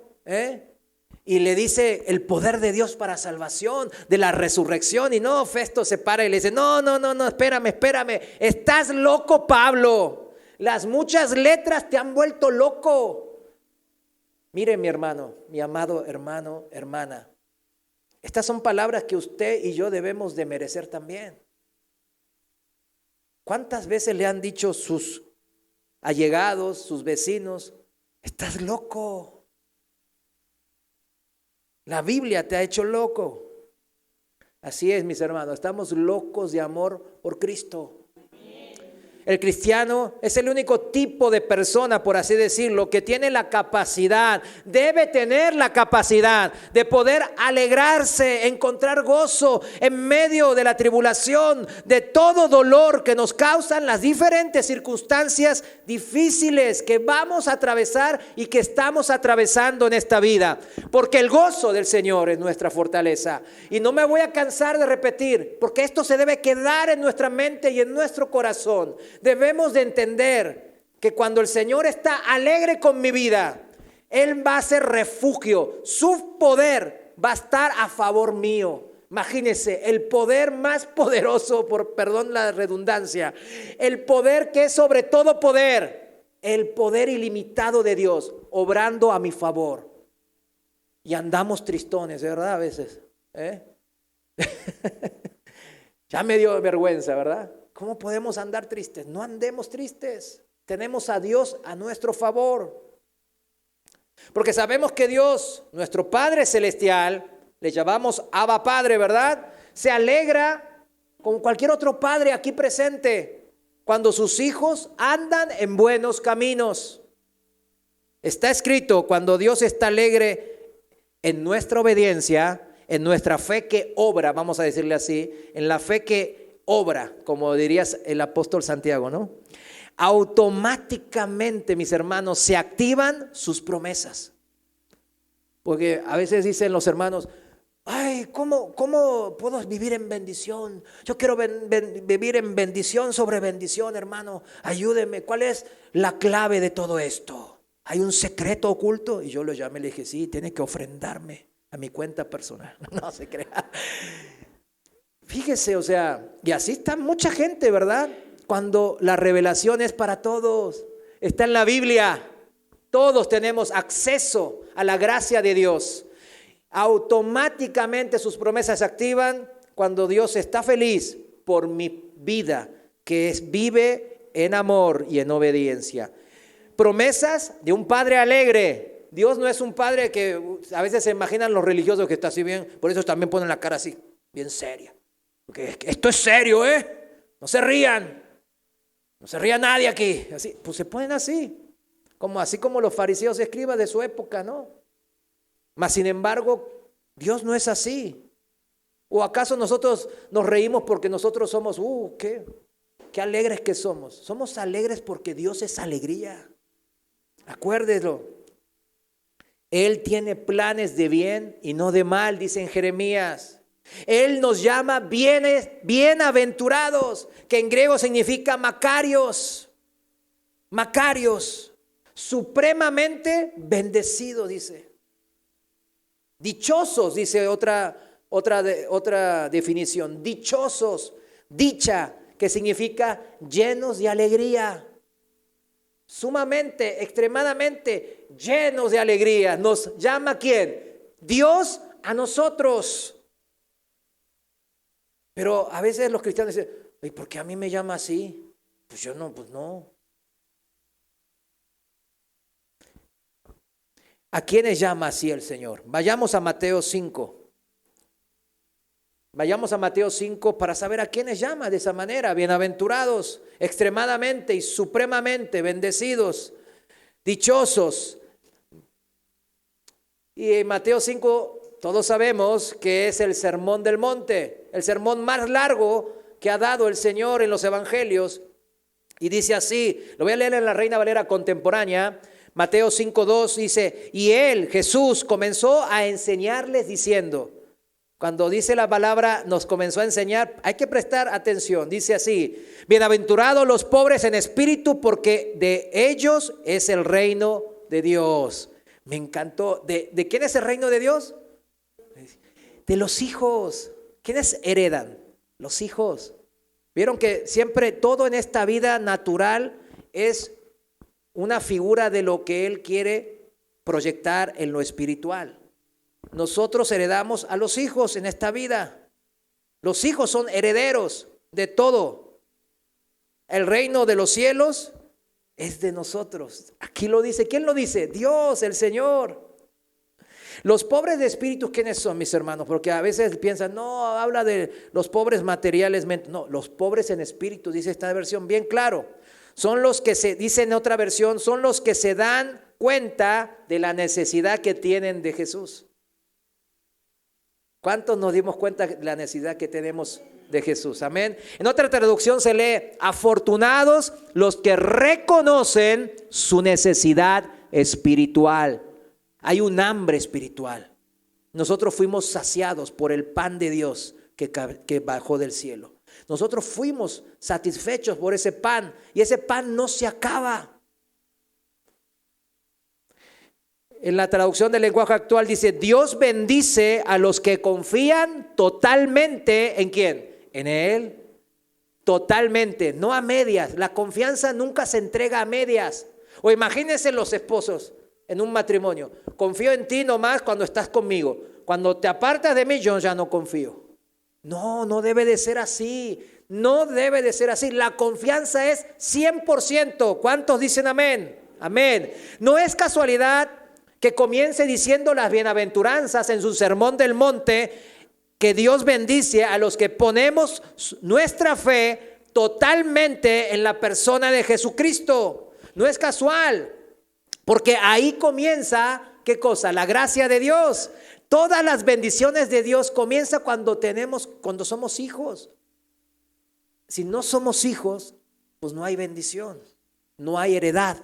[SPEAKER 1] y le dice el poder de Dios para salvación, de la resurrección, y no, Festo se para y le dice, no, espérame, estás loco, Pablo, las muchas letras te han vuelto loco. Mire, mi hermano, mi amado hermano, hermana, estas son palabras que usted y yo debemos de merecer también. ¿Cuántas veces le han dicho sus allegados, sus vecinos, estás loco? La Biblia te ha hecho loco. Así es, mis hermanos, estamos locos de amor por Cristo. El cristiano es el único tipo de persona, por así decirlo, que tiene la capacidad, debe tener la capacidad de poder alegrarse, encontrar gozo en medio de la tribulación, de todo dolor que nos causan las diferentes circunstancias difíciles que vamos a atravesar y que estamos atravesando en esta vida. Porque el gozo del Señor es nuestra fortaleza. Y no me voy a cansar de repetir, porque esto se debe quedar en nuestra mente y en nuestro corazón. Debemos de entender que cuando el Señor está alegre con mi vida, Él va a ser refugio. Su poder va a estar a favor mío. Imagínense, el poder más poderoso, perdón la redundancia, el poder que es sobre todo poder, el poder ilimitado de Dios, obrando a mi favor. Y andamos tristones, ¿verdad? A veces. Ya me dio vergüenza, ¿verdad? ¿Cómo podemos andar tristes? No andemos tristes. Tenemos a Dios a nuestro favor. Porque sabemos que Dios, nuestro Padre Celestial, le llamamos Abba Padre, ¿verdad? Se alegra como cualquier otro padre aquí presente cuando sus hijos andan en buenos caminos. Está escrito, cuando Dios está alegre en nuestra obediencia, en nuestra fe que obra, vamos a decirle así, en la fe que obra, como dirías el apóstol Santiago, ¿no? Automáticamente, mis hermanos, se activan sus promesas. Porque a veces dicen los hermanos, ay, ¿cómo puedo vivir en bendición? Yo quiero vivir en bendición sobre bendición, hermano. Ayúdeme. ¿Cuál es la clave de todo esto? ¿Hay un secreto oculto? Y yo lo llamé y le dije, sí, tiene que ofrendarme a mi cuenta personal. No se crea. Fíjese, o sea, y así está mucha gente, ¿verdad? Cuando la revelación es para todos. Está en la Biblia. Todos tenemos acceso a la gracia de Dios. Automáticamente sus promesas se activan cuando Dios está feliz por mi vida, que vive en amor y en obediencia. Promesas de un padre alegre. Dios no es un padre que a veces se imaginan los religiosos que está así bien, por eso también ponen la cara así, bien seria. Porque esto es serio, no se rían. No se ría nadie aquí. Así, pues se ponen así como los fariseos y escribas de su época, ¿no? Mas sin embargo, Dios no es así. ¿O acaso nosotros nos reímos porque nosotros somos, qué alegres que somos? Somos alegres porque Dios es alegría. Acuérdelo. Él tiene planes de bien y no de mal, dice en Jeremías. Él nos llama bienaventurados, que en griego significa macarios. Macarios, supremamente bendecidos, dice. Dichosos, dice otra definición. Dichosos, dicha, que significa llenos de alegría. Sumamente, extremadamente llenos de alegría. ¿Nos llama quién? Dios a nosotros. Pero a veces los cristianos dicen, ¿por qué a mí me llama así? Pues yo no, pues no. ¿A quiénes llama así el Señor? Vayamos a Mateo 5. Vayamos a Mateo 5 para saber a quiénes llama de esa manera. Bienaventurados, extremadamente y supremamente bendecidos, dichosos. Y en Mateo 5 todos sabemos que es el sermón del monte, el sermón más largo que ha dado el Señor en los evangelios. Y dice así, lo voy a leer en la Reina Valera contemporánea. Mateo 5:2 dice, y él, Jesús, comenzó a enseñarles diciendo. Cuando dice la palabra nos comenzó a enseñar, hay que prestar atención. Dice así, bienaventurados los pobres en espíritu, porque de ellos es el reino de Dios. Me encantó. ¿De quién es el reino de Dios? De los hijos. ¿Quiénes heredan? Los hijos. Vieron que siempre todo en esta vida natural es una figura de lo que Él quiere proyectar en lo espiritual. Nosotros heredamos a los hijos en esta vida. Los hijos son herederos de todo. El reino de los cielos es de nosotros. Aquí lo dice. ¿Quién lo dice? Dios, el Señor. Los pobres de espíritu, ¿quiénes son, mis hermanos? Porque a veces piensan, no, habla de los pobres materialmente. No, los pobres en espíritu, dice esta versión bien claro. Son los que dice en otra versión, son los que se dan cuenta de la necesidad que tienen de Jesús. ¿Cuántos nos dimos cuenta de la necesidad que tenemos de Jesús? Amén. En otra traducción se lee, afortunados los que reconocen su necesidad espiritual. Hay un hambre espiritual. Nosotros fuimos saciados por el pan de Dios que bajó del cielo. Nosotros fuimos satisfechos por ese pan y ese pan no se acaba. En la traducción del lenguaje actual dice, Dios bendice a los que confían totalmente, ¿en quién? En Él. Totalmente, no a medias. La confianza nunca se entrega a medias. O imagínense los esposos en un matrimonio. Confío en ti nomás cuando estás conmigo. Cuando te apartas de mí, yo ya no confío. No, no debe de ser así. No debe de ser así. La confianza es 100%. ¿Cuántos dicen amén? Amén. No es casualidad que comience diciendo las bienaventuranzas en su sermón del monte, que Dios bendice a los que ponemos nuestra fe totalmente en la persona de Jesucristo. No es casual, porque ahí comienza, ¿qué cosa? La gracia de Dios. Todas las bendiciones de Dios comienza cuando somos hijos. Si no somos hijos, pues no hay bendición, no hay heredad.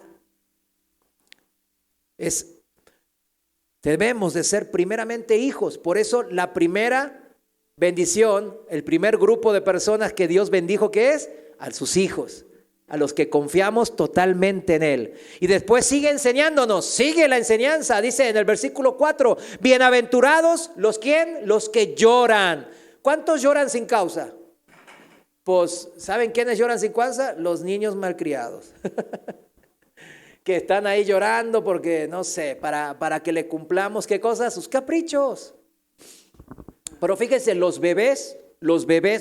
[SPEAKER 1] Debemos de ser primeramente hijos. Por eso la primera bendición, el primer grupo de personas que Dios bendijo, ¿qué es? A sus hijos. a los que confiamos totalmente en Él. Y después sigue enseñándonos, sigue la enseñanza, dice en el versículo 4, bienaventurados los ¿quién? Los que lloran. ¿Cuántos lloran sin causa? Pues, ¿saben quiénes lloran sin causa? Los niños malcriados. Que están ahí llorando porque, no sé, para que le cumplamos, ¿qué cosas? Sus caprichos. Pero fíjense, los bebés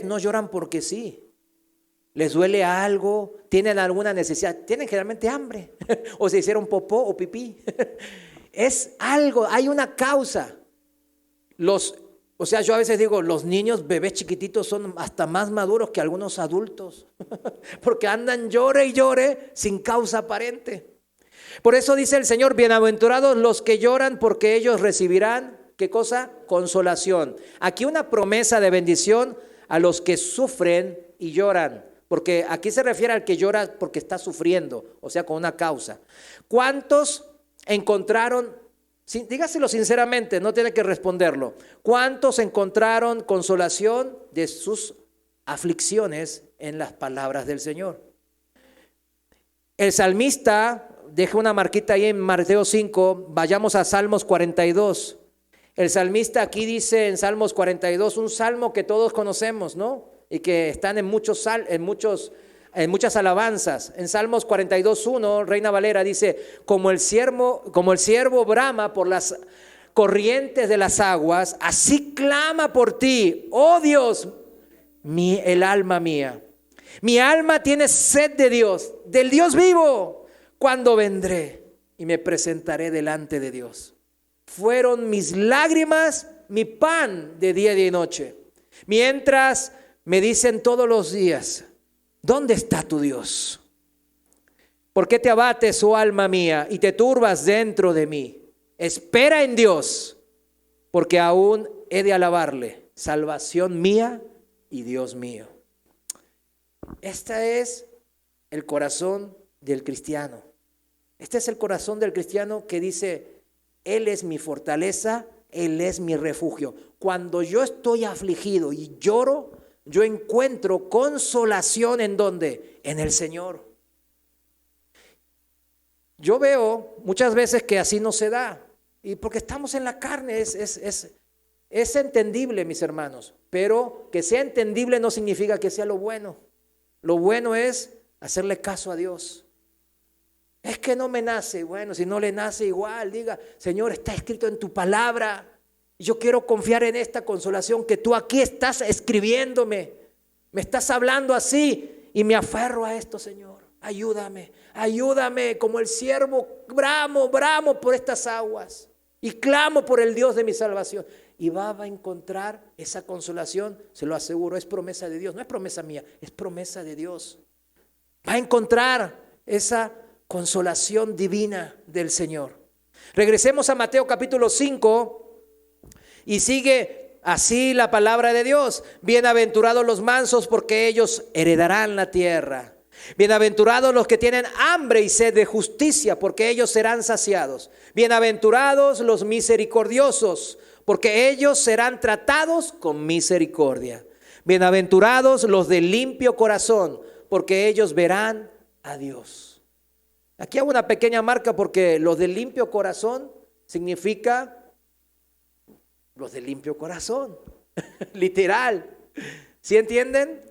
[SPEAKER 1] no lloran porque sí. Les duele algo, tienen alguna necesidad, tienen generalmente hambre, o se hicieron popó o pipí. Es algo, hay una causa. Yo a veces digo, los niños, bebés chiquititos son hasta más maduros que algunos adultos, porque andan llore y llore sin causa aparente. Por eso dice el Señor, bienaventurados los que lloran porque ellos recibirán, ¿qué cosa? Consolación. Aquí una promesa de bendición a los que sufren y lloran. Porque aquí se refiere al que llora porque está sufriendo, o sea, con una causa. ¿Cuántos encontraron, dígaselo sinceramente, no tiene que responderlo, cuántos encontraron consolación de sus aflicciones en las palabras del Señor? El salmista deja una marquita ahí en Mateo 5, vayamos a Salmos 42. El salmista aquí dice en Salmos 42, un salmo que todos conocemos, ¿no? Y que están en muchas alabanzas. En Salmos 42:1, Reina Valera dice, como el ciervo brama por las corrientes de las aguas, así clama por ti, oh Dios, el alma mía. Mi alma tiene sed de Dios, del Dios vivo. ¿Cuándo vendré y me presentaré delante de Dios? Fueron mis lágrimas mi pan de día y de noche, mientras me dicen todos los días, ¿dónde está tu Dios? ¿Por qué te abates, oh alma mía, y te turbas dentro de mí? Espera en Dios, porque aún he de alabarle, salvación mía y Dios mío. Este es el corazón del cristiano. Este es el corazón del cristiano que dice, Él es mi fortaleza, Él es mi refugio. Cuando yo estoy afligido y lloro, yo encuentro consolación ¿en dónde? En el Señor. Yo veo muchas veces que así no se da, y porque estamos en la carne, es entendible, mis hermanos, pero que sea entendible no significa que sea lo bueno. Lo bueno es hacerle caso a Dios. Es que no me nace. Bueno, si no le nace igual, diga, Señor, está escrito en tu palabra. Yo quiero confiar en esta consolación que tú aquí estás escribiéndome. Me estás hablando así y me aferro a esto, Señor. Ayúdame, ayúdame como el siervo, bramo por estas aguas y clamo por el Dios de mi salvación. Y va a encontrar esa consolación, se lo aseguro, es promesa de Dios, no es promesa mía, es promesa de Dios. Va a encontrar esa consolación divina del Señor. Regresemos a Mateo capítulo 5 y sigue así la palabra de Dios. Bienaventurados los mansos porque ellos heredarán la tierra. Bienaventurados los que tienen hambre y sed de justicia porque ellos serán saciados. Bienaventurados los misericordiosos porque ellos serán tratados con misericordia. Bienaventurados los de limpio corazón porque ellos verán a Dios. Aquí hago una pequeña marca porque los de limpio corazón significa los de limpio corazón, literal. ¿Sí entienden?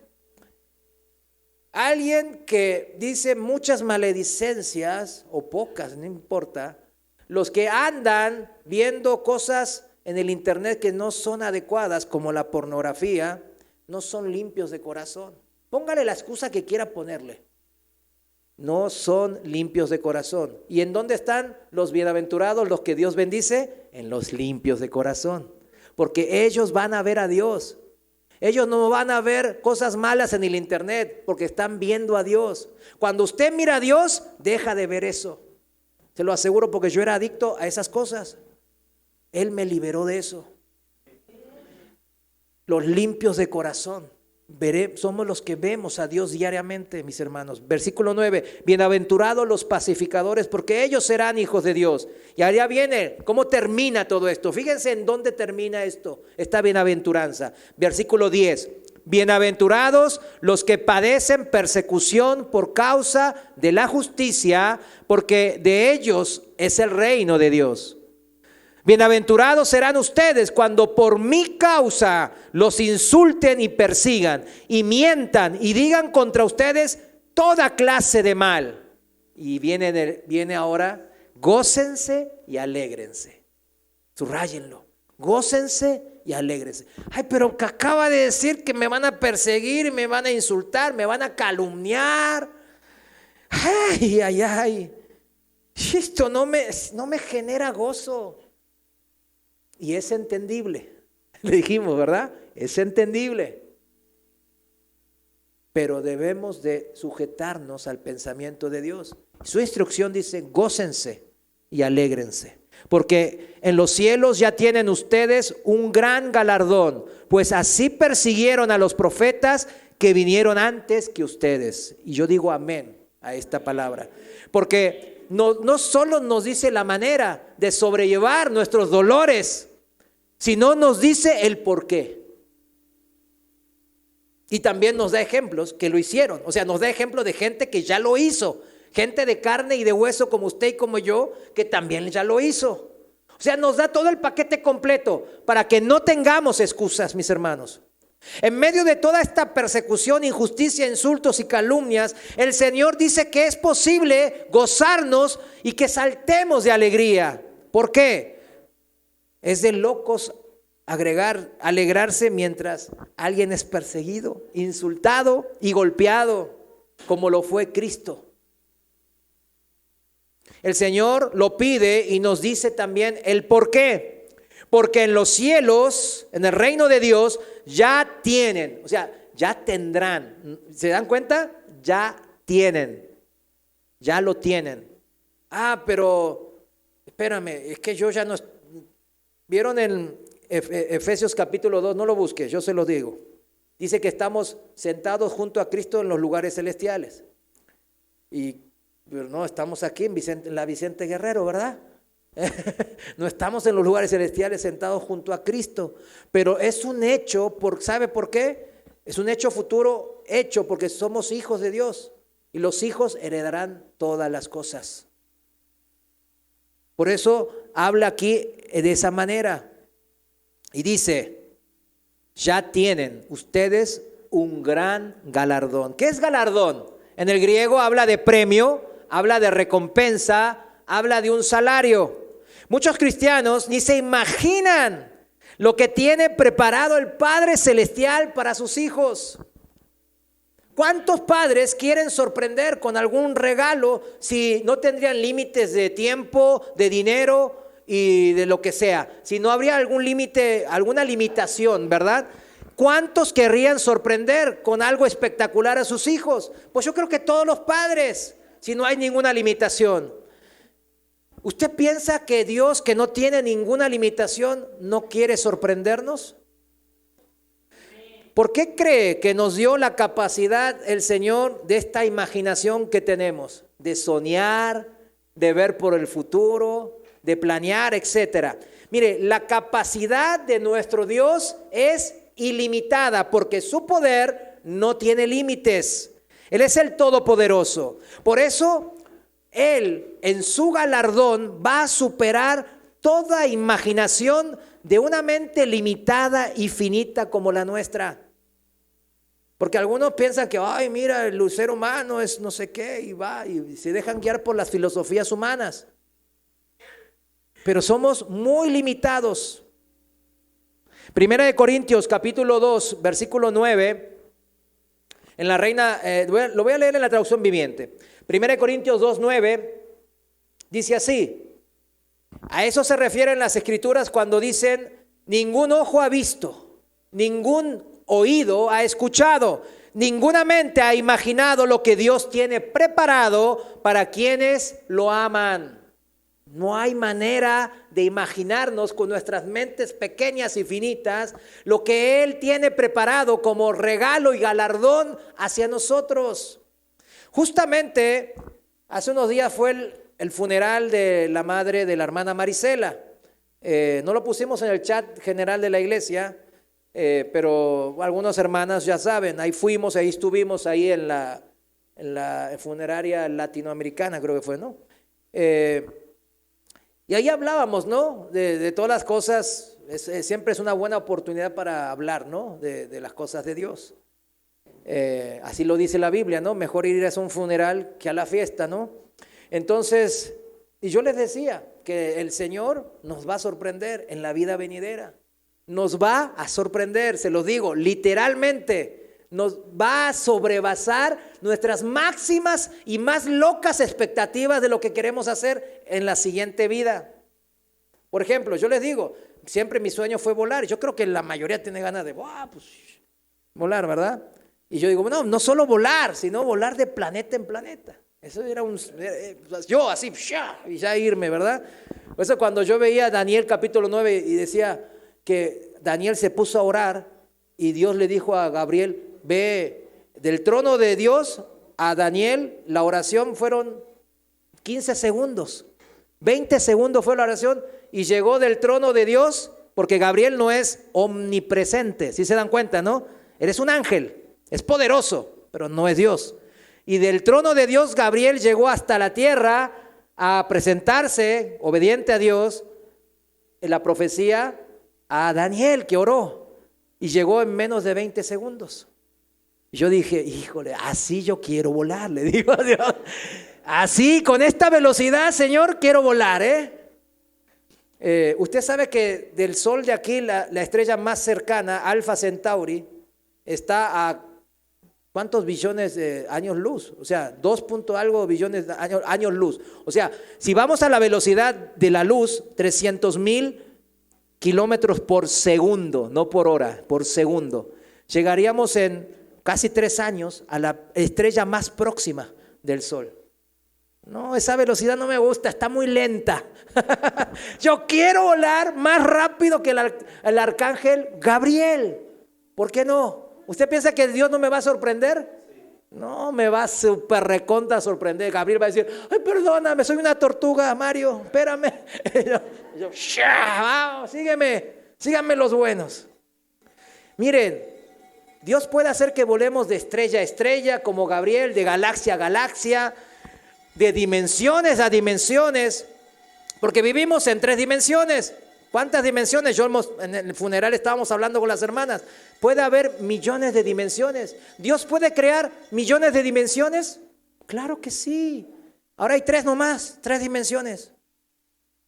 [SPEAKER 1] Alguien que dice muchas maledicencias o pocas, no importa, los que andan viendo cosas en el internet que no son adecuadas, como la pornografía, no son limpios de corazón. Póngale la excusa que quiera ponerle. No son limpios de corazón. ¿Y en dónde están los bienaventurados, los que Dios bendice? En los limpios de corazón. Porque ellos van a ver a Dios. Ellos no van a ver cosas malas en el internet porque están viendo a Dios. Cuando usted mira a Dios, deja de ver eso. Se lo aseguro porque yo era adicto a esas cosas. Él me liberó de eso. Los limpios de corazón. Somos los que vemos a Dios diariamente, mis hermanos. Versículo 9, bienaventurados los pacificadores porque ellos serán hijos de Dios. Y allá viene, ¿cómo termina todo esto? Fíjense en dónde termina esto, esta bienaventuranza. Versículo 10, bienaventurados los que padecen persecución por causa de la justicia, porque de ellos es el reino de Dios. Bienaventurados serán ustedes cuando por mi causa los insulten y persigan y mientan y digan contra ustedes toda clase de mal. Y viene ahora, gócense y alégrense. Subrayenlo, gócense y alégrense. Ay, pero que acaba de decir que me van a perseguir, me van a insultar, me van a calumniar. Ay, ay, ay. Esto no me genera gozo. Y es entendible. Le dijimos, ¿verdad? Es entendible. Pero debemos de sujetarnos al pensamiento de Dios. Su instrucción dice, gócense y alégrense. Porque en los cielos ya tienen ustedes un gran galardón, pues así persiguieron a los profetas que vinieron antes que ustedes. Y yo digo amén a esta palabra. Porque no solo nos dice la manera de sobrellevar nuestros dolores, sino nos dice el por qué. Y también nos da ejemplos que lo hicieron. O sea, nos da ejemplos de gente que ya lo hizo. Gente de carne y de hueso como usted y como yo, que también ya lo hizo. O sea, nos da todo el paquete completo para que no tengamos excusas, mis hermanos. En medio de toda esta persecución, injusticia, insultos y calumnias, el Señor dice que es posible gozarnos y que saltemos de alegría. ¿Por qué? Es de locos alegrarse mientras alguien es perseguido, insultado y golpeado, como lo fue Cristo. El Señor lo pide y nos dice también el por qué. Porque en los cielos, en el reino de Dios, ya tienen, o sea, ya tendrán. ¿Se dan cuenta? Ya tienen. Ya lo tienen. Ah, pero espérame, es que yo ya no. ¿Vieron en Efesios capítulo 2? No lo busques, yo se lo digo. Dice que estamos sentados junto a Cristo en los lugares celestiales. Pero no, estamos aquí en la Vicente Guerrero, ¿verdad? No estamos en los lugares celestiales sentados junto a Cristo. Pero es un hecho, ¿sabe por qué? Es un hecho futuro hecho porque somos hijos de Dios. Y los hijos heredarán todas las cosas. Por eso habla aquí de esa manera. Y dice, ya tienen ustedes un gran galardón. ¿Qué es galardón? En el griego habla de premio, habla de recompensa, habla de un salario. Muchos cristianos ni se imaginan lo que tiene preparado el Padre Celestial para sus hijos. ¿Cuántos padres quieren sorprender con algún regalo si no tendrían límites de tiempo, de dinero y de lo que sea? Si no habría algún límite, alguna limitación, ¿verdad? ¿Cuántos querrían sorprender con algo espectacular a sus hijos? Pues yo creo que todos los padres, si no hay ninguna limitación. ¿Usted piensa que Dios, que no tiene ninguna limitación, no quiere sorprendernos? ¿Por qué cree que nos dio la capacidad el Señor de esta imaginación que tenemos? De soñar, de ver por el futuro, de planear, etcétera. Mire, la capacidad de nuestro Dios es ilimitada porque su poder no tiene límites. Él es el Todopoderoso. Por eso, Él en su galardón va a superar toda imaginación de una mente limitada y finita como la nuestra. Porque algunos piensan que, ay, mira, el ser humano es no sé qué, y se dejan guiar por las filosofías humanas. Pero somos muy limitados. Primera de Corintios, capítulo 2, versículo 9, en la Reina, lo voy a leer en la traducción viviente. Primera de Corintios 2, 9, dice así. A eso se refieren las Escrituras cuando dicen, ningún ojo ha visto, ningún oído ha escuchado, ninguna mente ha imaginado lo que Dios tiene preparado para quienes lo aman. No hay manera de imaginarnos con nuestras mentes pequeñas y finitas lo que Él tiene preparado como regalo y galardón hacia nosotros. Justamente hace unos días fue el funeral de la madre de la hermana Marisela. No lo pusimos en el chat general de la iglesia. Pero algunas hermanas ya saben, ahí fuimos, ahí estuvimos, ahí en la funeraria latinoamericana, creo que fue, ¿no? Y ahí hablábamos, ¿no? De todas las cosas, siempre es una buena oportunidad para hablar, ¿no? De las cosas de Dios. Así lo dice la Biblia, ¿no? Mejor ir a un funeral que a la fiesta, ¿no? Entonces, y yo les decía que el Señor nos va a sorprender en la vida venidera. Nos va a sorprender, se los digo, literalmente, nos va a sobrepasar nuestras máximas y más locas expectativas de lo que queremos hacer en la siguiente vida. Por ejemplo, yo les digo, siempre mi sueño fue volar. Yo creo que la mayoría tiene ganas de pues, volar, ¿verdad? Y yo digo, no solo volar, sino volar de planeta en planeta. Eso era yo así, y ya irme, ¿verdad? Por eso cuando yo veía Daniel capítulo 9 y decía que Daniel se puso a orar y Dios le dijo a Gabriel, ve, del trono de Dios a Daniel, la oración fueron 15 segundos, 20 segundos fue la oración y llegó del trono de Dios, porque Gabriel no es omnipresente, si se dan cuenta, ¿no? Eres un ángel, es poderoso, pero no es Dios. Y del trono de Dios, Gabriel llegó hasta la tierra a presentarse, obediente a Dios, en la profecía a Daniel, que oró. Y llegó en menos de 20 segundos. Y yo dije, híjole, así yo quiero volar, le digo a Dios. Así, con esta velocidad, Señor, quiero volar, usted sabe que del Sol de aquí, la estrella más cercana, Alfa Centauri, está a ¿cuántos billones de años luz? O sea, 2 punto algo billones de años luz. O sea, si vamos a la velocidad de la luz, 300,000 kilómetros por segundo, no por hora, por segundo, llegaríamos en casi 3 años a la estrella más próxima del Sol. No, esa velocidad no me gusta, está muy lenta. Yo quiero volar más rápido que el arcángel Gabriel. ¿Por qué no? ¿Usted piensa que Dios no me va a sorprender? No, me va a súper recontra sorprender. Gabriel va a decir, ay, perdóname, soy una tortuga, Mario, espérame. Yo, vamos, síganme los buenos. Miren, Dios puede hacer que volemos de estrella a estrella, como Gabriel, de galaxia a galaxia, de dimensiones a dimensiones, porque vivimos en 3 dimensiones. ¿Cuántas dimensiones? En el funeral estábamos hablando con las hermanas. ¿Puede haber millones de dimensiones? ¿Dios puede crear millones de dimensiones? Claro que sí. Ahora hay 3 nomás, 3 dimensiones.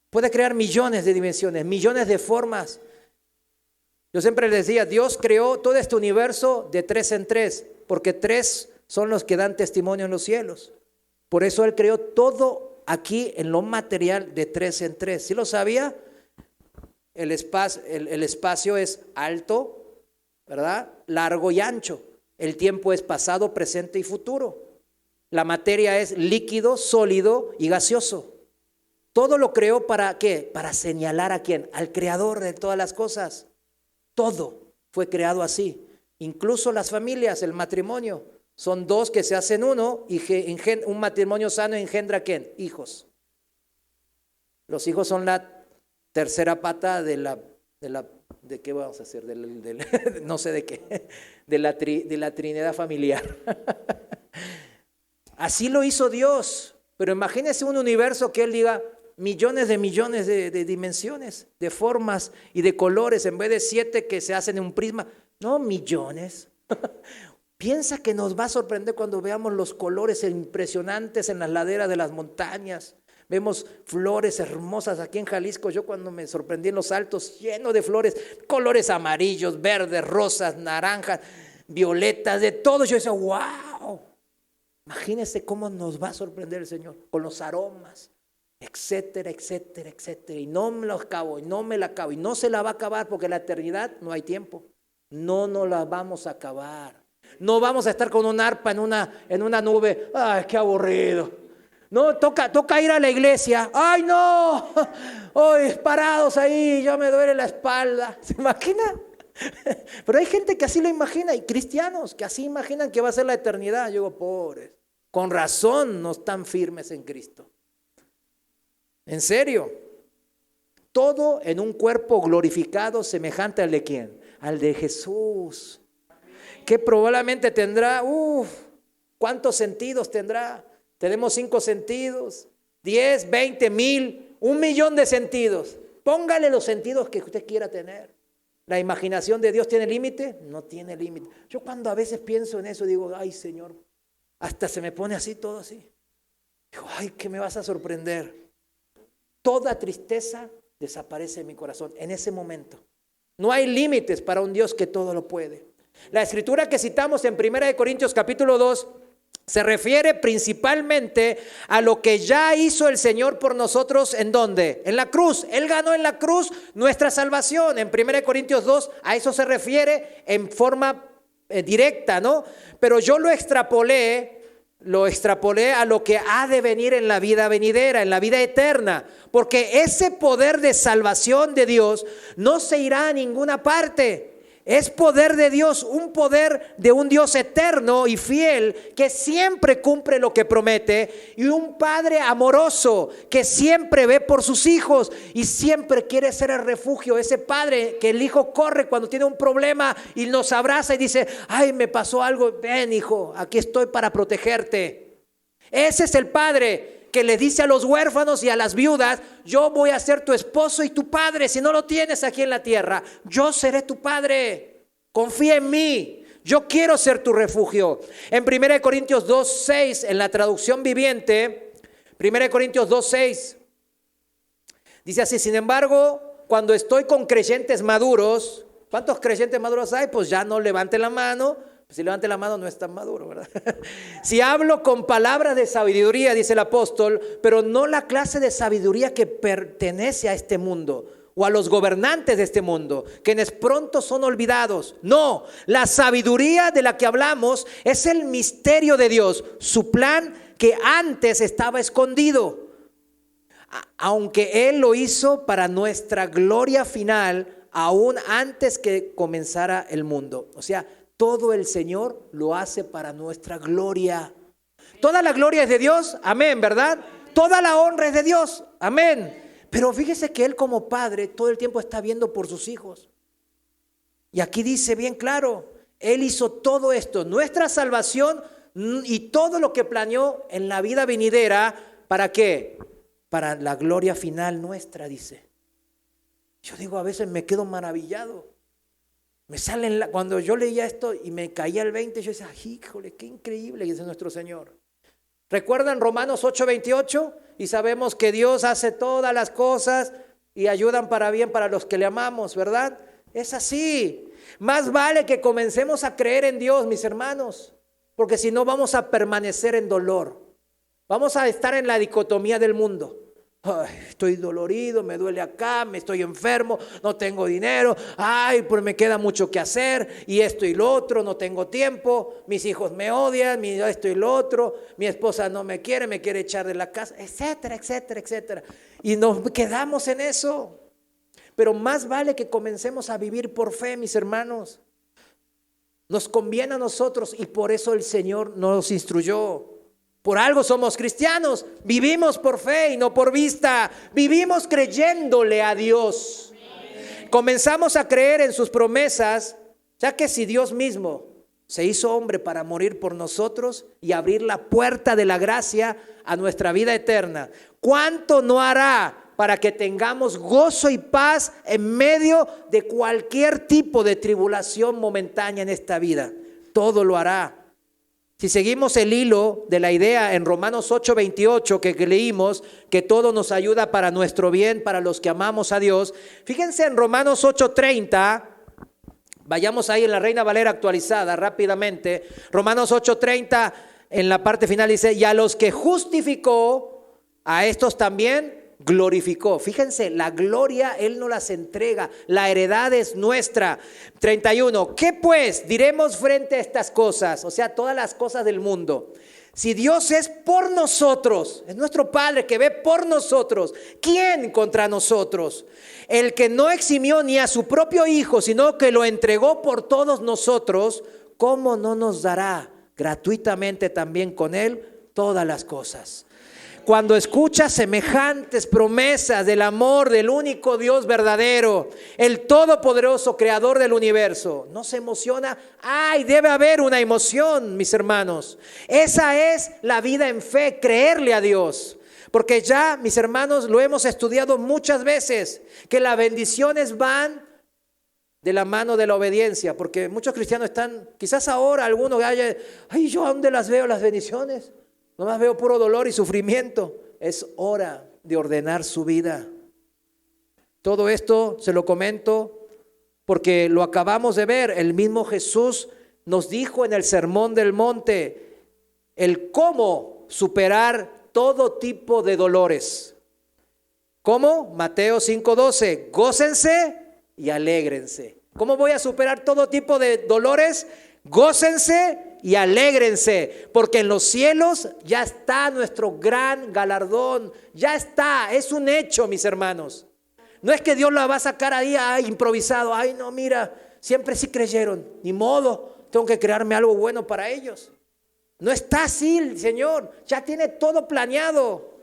[SPEAKER 1] Puede crear millones de dimensiones, millones de formas. Yo siempre les decía, Dios creó todo este universo de 3 en 3, porque 3 son los que dan testimonio en los cielos. Por eso Él creó todo aquí en lo material de 3 en 3. ¿Sí lo sabía? El espacio es alto, ¿verdad? Largo y ancho. El tiempo es pasado, presente y futuro. La materia es líquido, sólido y gaseoso. Todo lo creó ¿para qué? Para señalar a ¿quién? Al creador de todas las cosas. Todo fue creado así. Incluso las familias, el matrimonio. Son 2 que se hacen uno y un matrimonio sano engendra ¿quién? Hijos. Los hijos son la tercera pata ¿de qué vamos a hacer? No sé de qué, de la Trinidad familiar. Así lo hizo Dios, pero imagínese un universo que Él diga millones de dimensiones, de formas y de colores, en vez de 7 que se hacen en un prisma, no, millones. Piensa que nos va a sorprender cuando veamos los colores impresionantes en las laderas de las montañas. Vemos flores hermosas aquí en Jalisco. Yo cuando me sorprendí en los altos, lleno de flores, colores amarillos, verdes, rosas, naranjas, violetas, de todo. Yo decía, wow, imagínense cómo nos va a sorprender el Señor con los aromas, etcétera, etcétera, etcétera. Y no me lo acabo, y no me la acabo, y no se la va a acabar porque en la eternidad no hay tiempo. No nos la vamos a acabar. No vamos a estar con un arpa en una nube. Ay, qué aburrido. No, toca ir a la iglesia. ¡Ay, no! Hoy parados ahí, yo me duele la espalda. ¿Se imagina? Pero hay gente que así lo imagina, y cristianos que así imaginan que va a ser la eternidad. Yo digo, pobres, con razón no están firmes en Cristo. En serio, todo en un cuerpo glorificado semejante al de ¿quién? al de Jesús, que probablemente tendrá, ¿cuántos sentidos tendrá? Tenemos 5 sentidos, 10, 20, 1000, 1,000,000 de sentidos. Póngale los sentidos que usted quiera tener. ¿La imaginación de Dios tiene límite? No tiene límite. Yo cuando a veces pienso en eso digo, ay Señor, hasta se me pone así, todo así. Digo, ay, ¿qué me vas a sorprender? Toda tristeza desaparece en mi corazón en ese momento. No hay límites para un Dios que todo lo puede. La escritura que citamos en 1 Corintios capítulo 2 se refiere principalmente a lo que ya hizo el Señor por nosotros. ¿En dónde? En la cruz. Él ganó en la cruz nuestra salvación. En 1 Corintios 2 a eso se refiere en forma directa, ¿no? Pero yo lo extrapolé a lo que ha de venir en la vida venidera, en la vida eterna. Porque ese poder de salvación de Dios no se irá a ninguna parte. Es poder de Dios, un poder de un Dios eterno y fiel que siempre cumple lo que promete, y un Padre amoroso que siempre ve por sus hijos y siempre quiere ser el refugio. Ese Padre que el hijo corre cuando tiene un problema y nos abraza y dice, ay, me pasó algo, ven hijo, aquí estoy para protegerte. Ese es el Padre que le dice a los huérfanos y a las viudas, yo voy a ser tu esposo y tu padre. Si no lo tienes aquí en la tierra, yo seré tu padre. Confía en mí. Yo quiero ser tu refugio. En 1 Corintios 2:6, en la traducción viviente, 1 Corintios 2:6, dice así, sin embargo, cuando estoy con creyentes maduros, ¿cuántos creyentes maduros hay? Pues ya no levante la mano. Si levante la mano no es tan maduro, ¿verdad? Si hablo con palabras de sabiduría, dice el apóstol, pero no la clase de sabiduría que pertenece a este mundo o a los gobernantes de este mundo, quienes pronto son olvidados. No, la sabiduría de la que hablamos es el misterio de Dios, su plan que antes estaba escondido, aunque Él lo hizo para nuestra gloria final, aún antes que comenzara el mundo. O sea, todo el Señor lo hace para nuestra gloria. Toda la gloria es de Dios, amén, ¿verdad? Toda la honra es de Dios, amén. Pero fíjese que Él como Padre todo el tiempo está viendo por sus hijos. Y aquí dice bien claro, Él hizo todo esto, nuestra salvación y todo lo que planeó en la vida venidera. ¿Para qué? Para la gloria final nuestra, dice. Yo digo, a veces me quedo maravillado. Me salen, cuando yo leía esto y me caía el 20, yo decía, híjole, qué increíble es nuestro Señor. ¿Recuerdan Romanos 8:28? Y sabemos que Dios hace todas las cosas y ayudan para bien para los que le amamos, ¿verdad? Es así. Más vale que comencemos a creer en Dios, mis hermanos, porque si no vamos a permanecer en dolor. Vamos a estar en la dicotomía del mundo. Ay, estoy dolorido, me duele acá, me estoy enfermo, no tengo dinero, ay, pues me queda mucho que hacer y esto y lo otro, no tengo tiempo, mis hijos me odian, esto y lo otro, mi esposa no me quiere echar de la casa, etcétera, etcétera, etcétera. Y nos quedamos en eso. Pero más vale que comencemos a vivir por fe, mis hermanos. Nos conviene a nosotros y por eso el Señor nos instruyó. Por algo somos cristianos, vivimos por fe y no por vista, vivimos creyéndole a Dios. Comenzamos a creer en sus promesas, ya que si Dios mismo se hizo hombre para morir por nosotros y abrir la puerta de la gracia a nuestra vida eterna, ¿cuánto no hará para que tengamos gozo y paz en medio de cualquier tipo de tribulación momentánea en esta vida? Todo lo hará. Si seguimos el hilo de la idea en Romanos 8:28 que leímos, que todo nos ayuda para nuestro bien, para los que amamos a Dios. Fíjense en Romanos 8:30, vayamos ahí en la Reina Valera actualizada rápidamente. Romanos 8:30 en la parte final dice, y a los que justificó, a estos también glorificó. Fíjense, la gloria Él nos las entrega, la heredad es nuestra. 31, ¿qué pues diremos frente a estas cosas? O sea, todas las cosas del mundo. Si Dios es por nosotros, es nuestro Padre que ve por nosotros, ¿quién contra nosotros? El que no eximió ni a su propio Hijo, sino que lo entregó por todos nosotros, ¿cómo no nos dará gratuitamente también con Él todas las cosas? cuando escucha semejantes promesas del amor del único Dios verdadero, el todopoderoso creador del universo, ¿no se emociona? ¡Ay! Debe haber una emoción, mis hermanos. Esa es la vida en fe, creerle a Dios. Porque ya, mis hermanos, lo hemos estudiado muchas veces, que las bendiciones van de la mano de la obediencia. Porque muchos cristianos están, quizás ahora algunos haya, ay, ¿yo a dónde las veo las bendiciones? Nomás veo puro dolor y sufrimiento. Es hora de ordenar su vida. Todo esto se lo comento porque lo acabamos de ver. El mismo Jesús nos dijo en el Sermón del Monte el cómo superar todo tipo de dolores. ¿Cómo? Mateo 5:12. Gócense y alégrense. ¿Cómo voy a superar todo tipo de dolores? Gócense y alégrense, porque en los cielos ya está nuestro gran galardón. Ya está, es un hecho, mis hermanos. No es que Dios la va a sacar ahí improvisado. Ay, no, mira, siempre sí creyeron. Ni modo, tengo que crearme algo bueno para ellos. No está así el Señor, ya tiene todo planeado.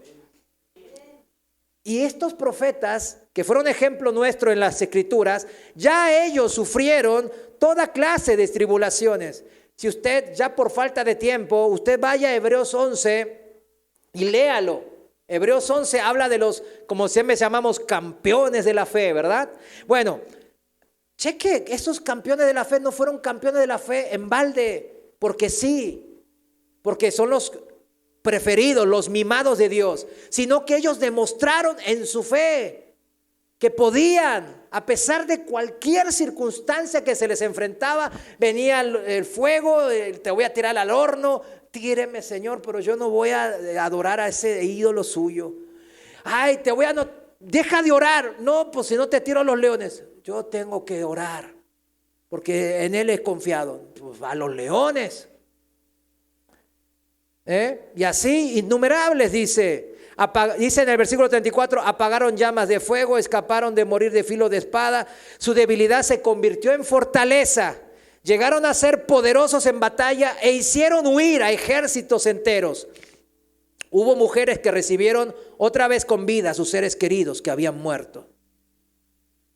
[SPEAKER 1] Y estos profetas, que fueron ejemplo nuestro en las Escrituras, ya ellos sufrieron toda clase de tribulaciones. Si usted, ya por falta de tiempo, usted vaya a Hebreos 11 y léalo. Hebreos 11 habla de los, como siempre llamamos, campeones de la fe, ¿verdad? Bueno, cheque, esos campeones de la fe no fueron campeones de la fe en balde, porque sí. Porque son los preferidos, los mimados de Dios, sino que ellos demostraron en su fe que podían, a pesar de cualquier circunstancia que se les enfrentaba, venía el fuego, te voy a tirar al horno, tíreme, Señor, pero yo no voy a adorar a ese ídolo suyo. Ay, deja de orar. No, pues si no te tiro a los leones. Yo tengo que orar, porque en Él he confiado. Pues a los leones. Y así innumerables dice en el versículo 34, apagaron llamas de fuego, escaparon de morir de filo de espada, su debilidad se convirtió en fortaleza, llegaron a ser poderosos en batalla e hicieron huir a ejércitos enteros. Hubo mujeres que recibieron otra vez con vida a sus seres queridos que habían muerto.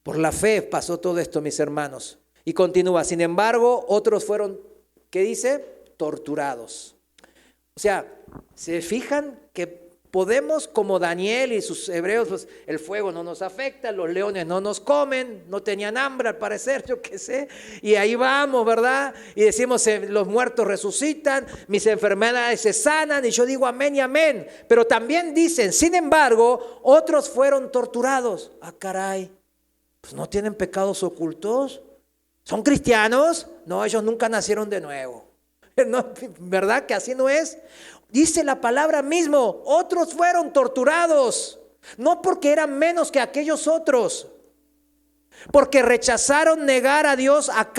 [SPEAKER 1] Por la fe pasó todo esto, mis hermanos. Y continúa, sin embargo, otros fueron, ¿qué dice? Torturados. O sea, ¿se fijan que podemos, como Daniel y sus hebreos, pues el fuego no nos afecta, los leones no nos comen, no tenían hambre al parecer, yo qué sé, y ahí vamos, ¿verdad? Y decimos, los muertos resucitan, mis enfermedades se sanan, y yo digo amén y amén. Pero también dicen, sin embargo, otros fueron torturados. Ah, caray, pues no tienen pecados ocultos, ¿son cristianos? No, ellos nunca nacieron de nuevo. No, ¿verdad que así no es? Dice la palabra mismo, otros fueron torturados, no porque eran menos que aquellos otros, porque rechazaron negar a Dios a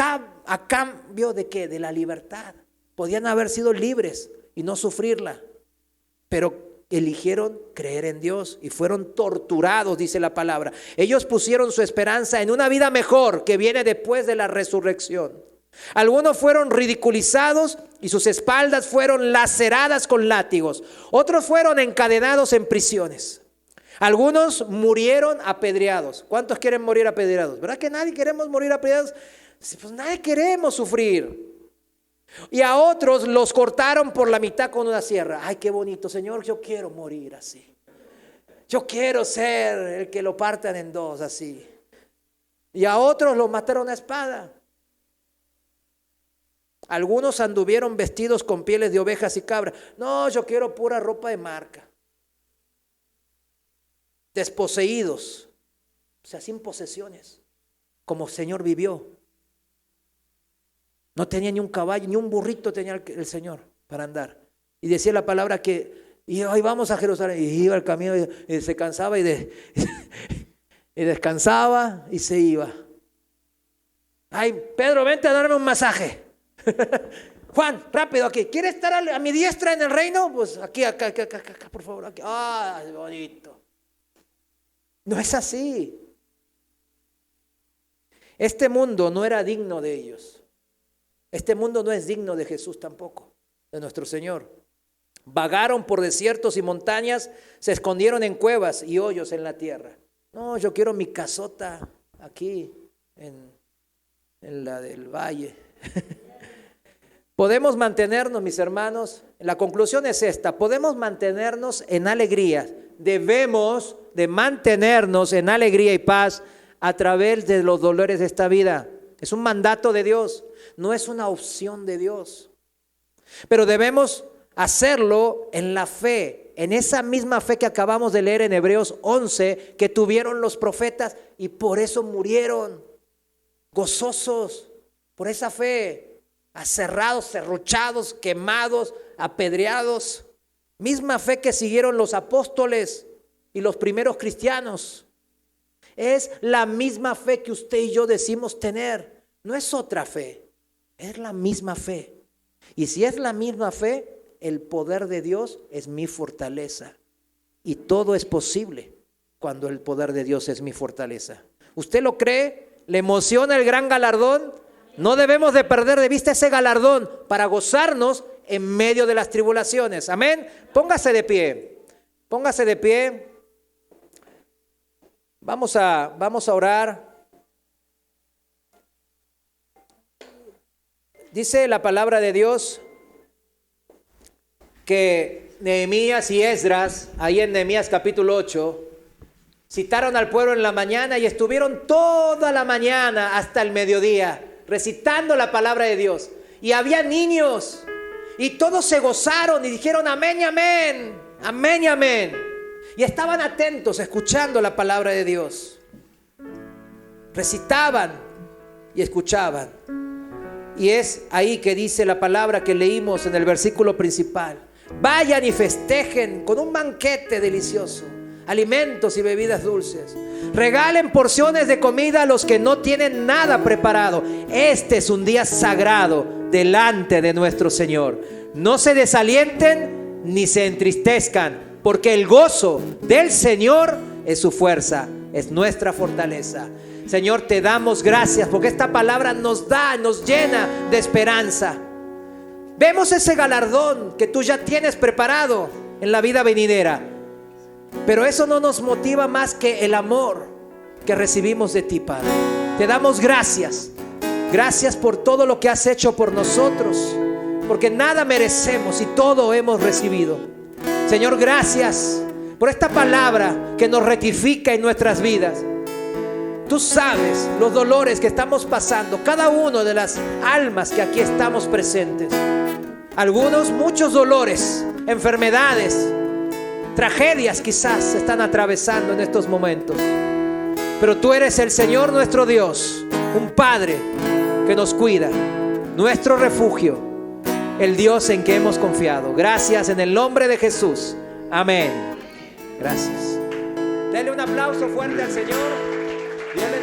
[SPEAKER 1] cambio de ¿qué? De la libertad. Podían haber sido libres y no sufrirla, pero eligieron creer en Dios y fueron torturados, dice la palabra. Ellos pusieron su esperanza en una vida mejor que viene después de la resurrección. Algunos fueron ridiculizados y sus espaldas fueron laceradas con látigos. Otros fueron encadenados en prisiones. Algunos murieron apedreados. ¿Cuántos quieren morir apedreados? ¿Verdad que nadie queremos morir apedreados? Pues nadie queremos sufrir. Y a otros los cortaron por la mitad con una sierra. Ay, qué bonito, Señor, yo quiero morir así. Yo quiero ser el que lo partan en dos así. Y a otros los mataron a espada. Algunos anduvieron vestidos con pieles de ovejas y cabras. No, yo quiero pura ropa de marca. Desposeídos, o sea, sin posesiones, como el Señor vivió. No tenía ni un caballo, ni un burrito tenía el Señor para andar. Y decía la palabra que, y hoy vamos a Jerusalén, y iba al camino y se cansaba y descansaba y se iba. Ay, Pedro, vente a darme un masaje. Juan, rápido aquí. ¿Quieres estar a mi diestra en el reino? Pues aquí, acá, por favor. Aquí. Ah, bonito. No es así. Este mundo no era digno de ellos. Este mundo no es digno de Jesús tampoco, de nuestro Señor. Vagaron por desiertos y montañas, se escondieron en cuevas y hoyos en la tierra. No, yo quiero mi casota aquí en la del valle. Podemos mantenernos, mis hermanos, la conclusión es esta: podemos mantenernos en alegría. Debemos de mantenernos en alegría y paz a través de los dolores de esta vida. Es un mandato de Dios, no es una opción de Dios. Pero debemos hacerlo en la fe, en esa misma fe que acabamos de leer en Hebreos 11, que tuvieron los profetas y por eso murieron gozosos, por esa fe, aserrados, serruchados, quemados, apedreados. Misma fe que siguieron los apóstoles y los primeros cristianos. Es la misma fe que usted y yo decimos tener. No es otra fe, es la misma fe. Y si es la misma fe, el poder de Dios es mi fortaleza. Y todo es posible cuando el poder de Dios es mi fortaleza. ¿Usted lo cree? ¿Le emociona el gran galardón? No debemos de perder de vista ese galardón para gozarnos en medio de las tribulaciones. Amén. Póngase de pie. Póngase de pie. Vamos a orar. Dice la palabra de Dios que Nehemías y Esdras, ahí en Nehemías capítulo 8, citaron al pueblo en la mañana y estuvieron toda la mañana hasta el mediodía recitando la palabra de Dios. Y había niños y todos se gozaron y dijeron amén y amén, amén y amén. Y estaban atentos escuchando la palabra de Dios. Recitaban y escuchaban. Y es ahí que dice la palabra que leímos en el versículo principal: vayan y festejen con un banquete delicioso, alimentos y bebidas dulces. Regalen porciones de comida a los que no tienen nada preparado. Este es un día sagrado delante de nuestro Señor. No se desalienten ni se entristezcan, porque el gozo del Señor es su fuerza, es nuestra fortaleza. Señor, te damos gracias porque esta palabra nos llena de esperanza. Vemos ese galardón que tú ya tienes preparado en la vida venidera, pero eso no nos motiva más que el amor que recibimos de ti, Padre. Te damos gracias. Gracias por todo lo que has hecho por nosotros, porque nada merecemos y todo hemos recibido. Señor, gracias por esta palabra que nos rectifica en nuestras vidas. Tú sabes los dolores que estamos pasando, cada uno de las almas que aquí estamos presentes. Algunos, muchos dolores, enfermedades, tragedias quizás se están atravesando en estos momentos. Pero tú eres el Señor nuestro Dios, un Padre que nos cuida, nuestro refugio, el Dios en que hemos confiado. Gracias en el nombre de Jesús. Amén. Gracias. Dele un aplauso fuerte al Señor. Dios le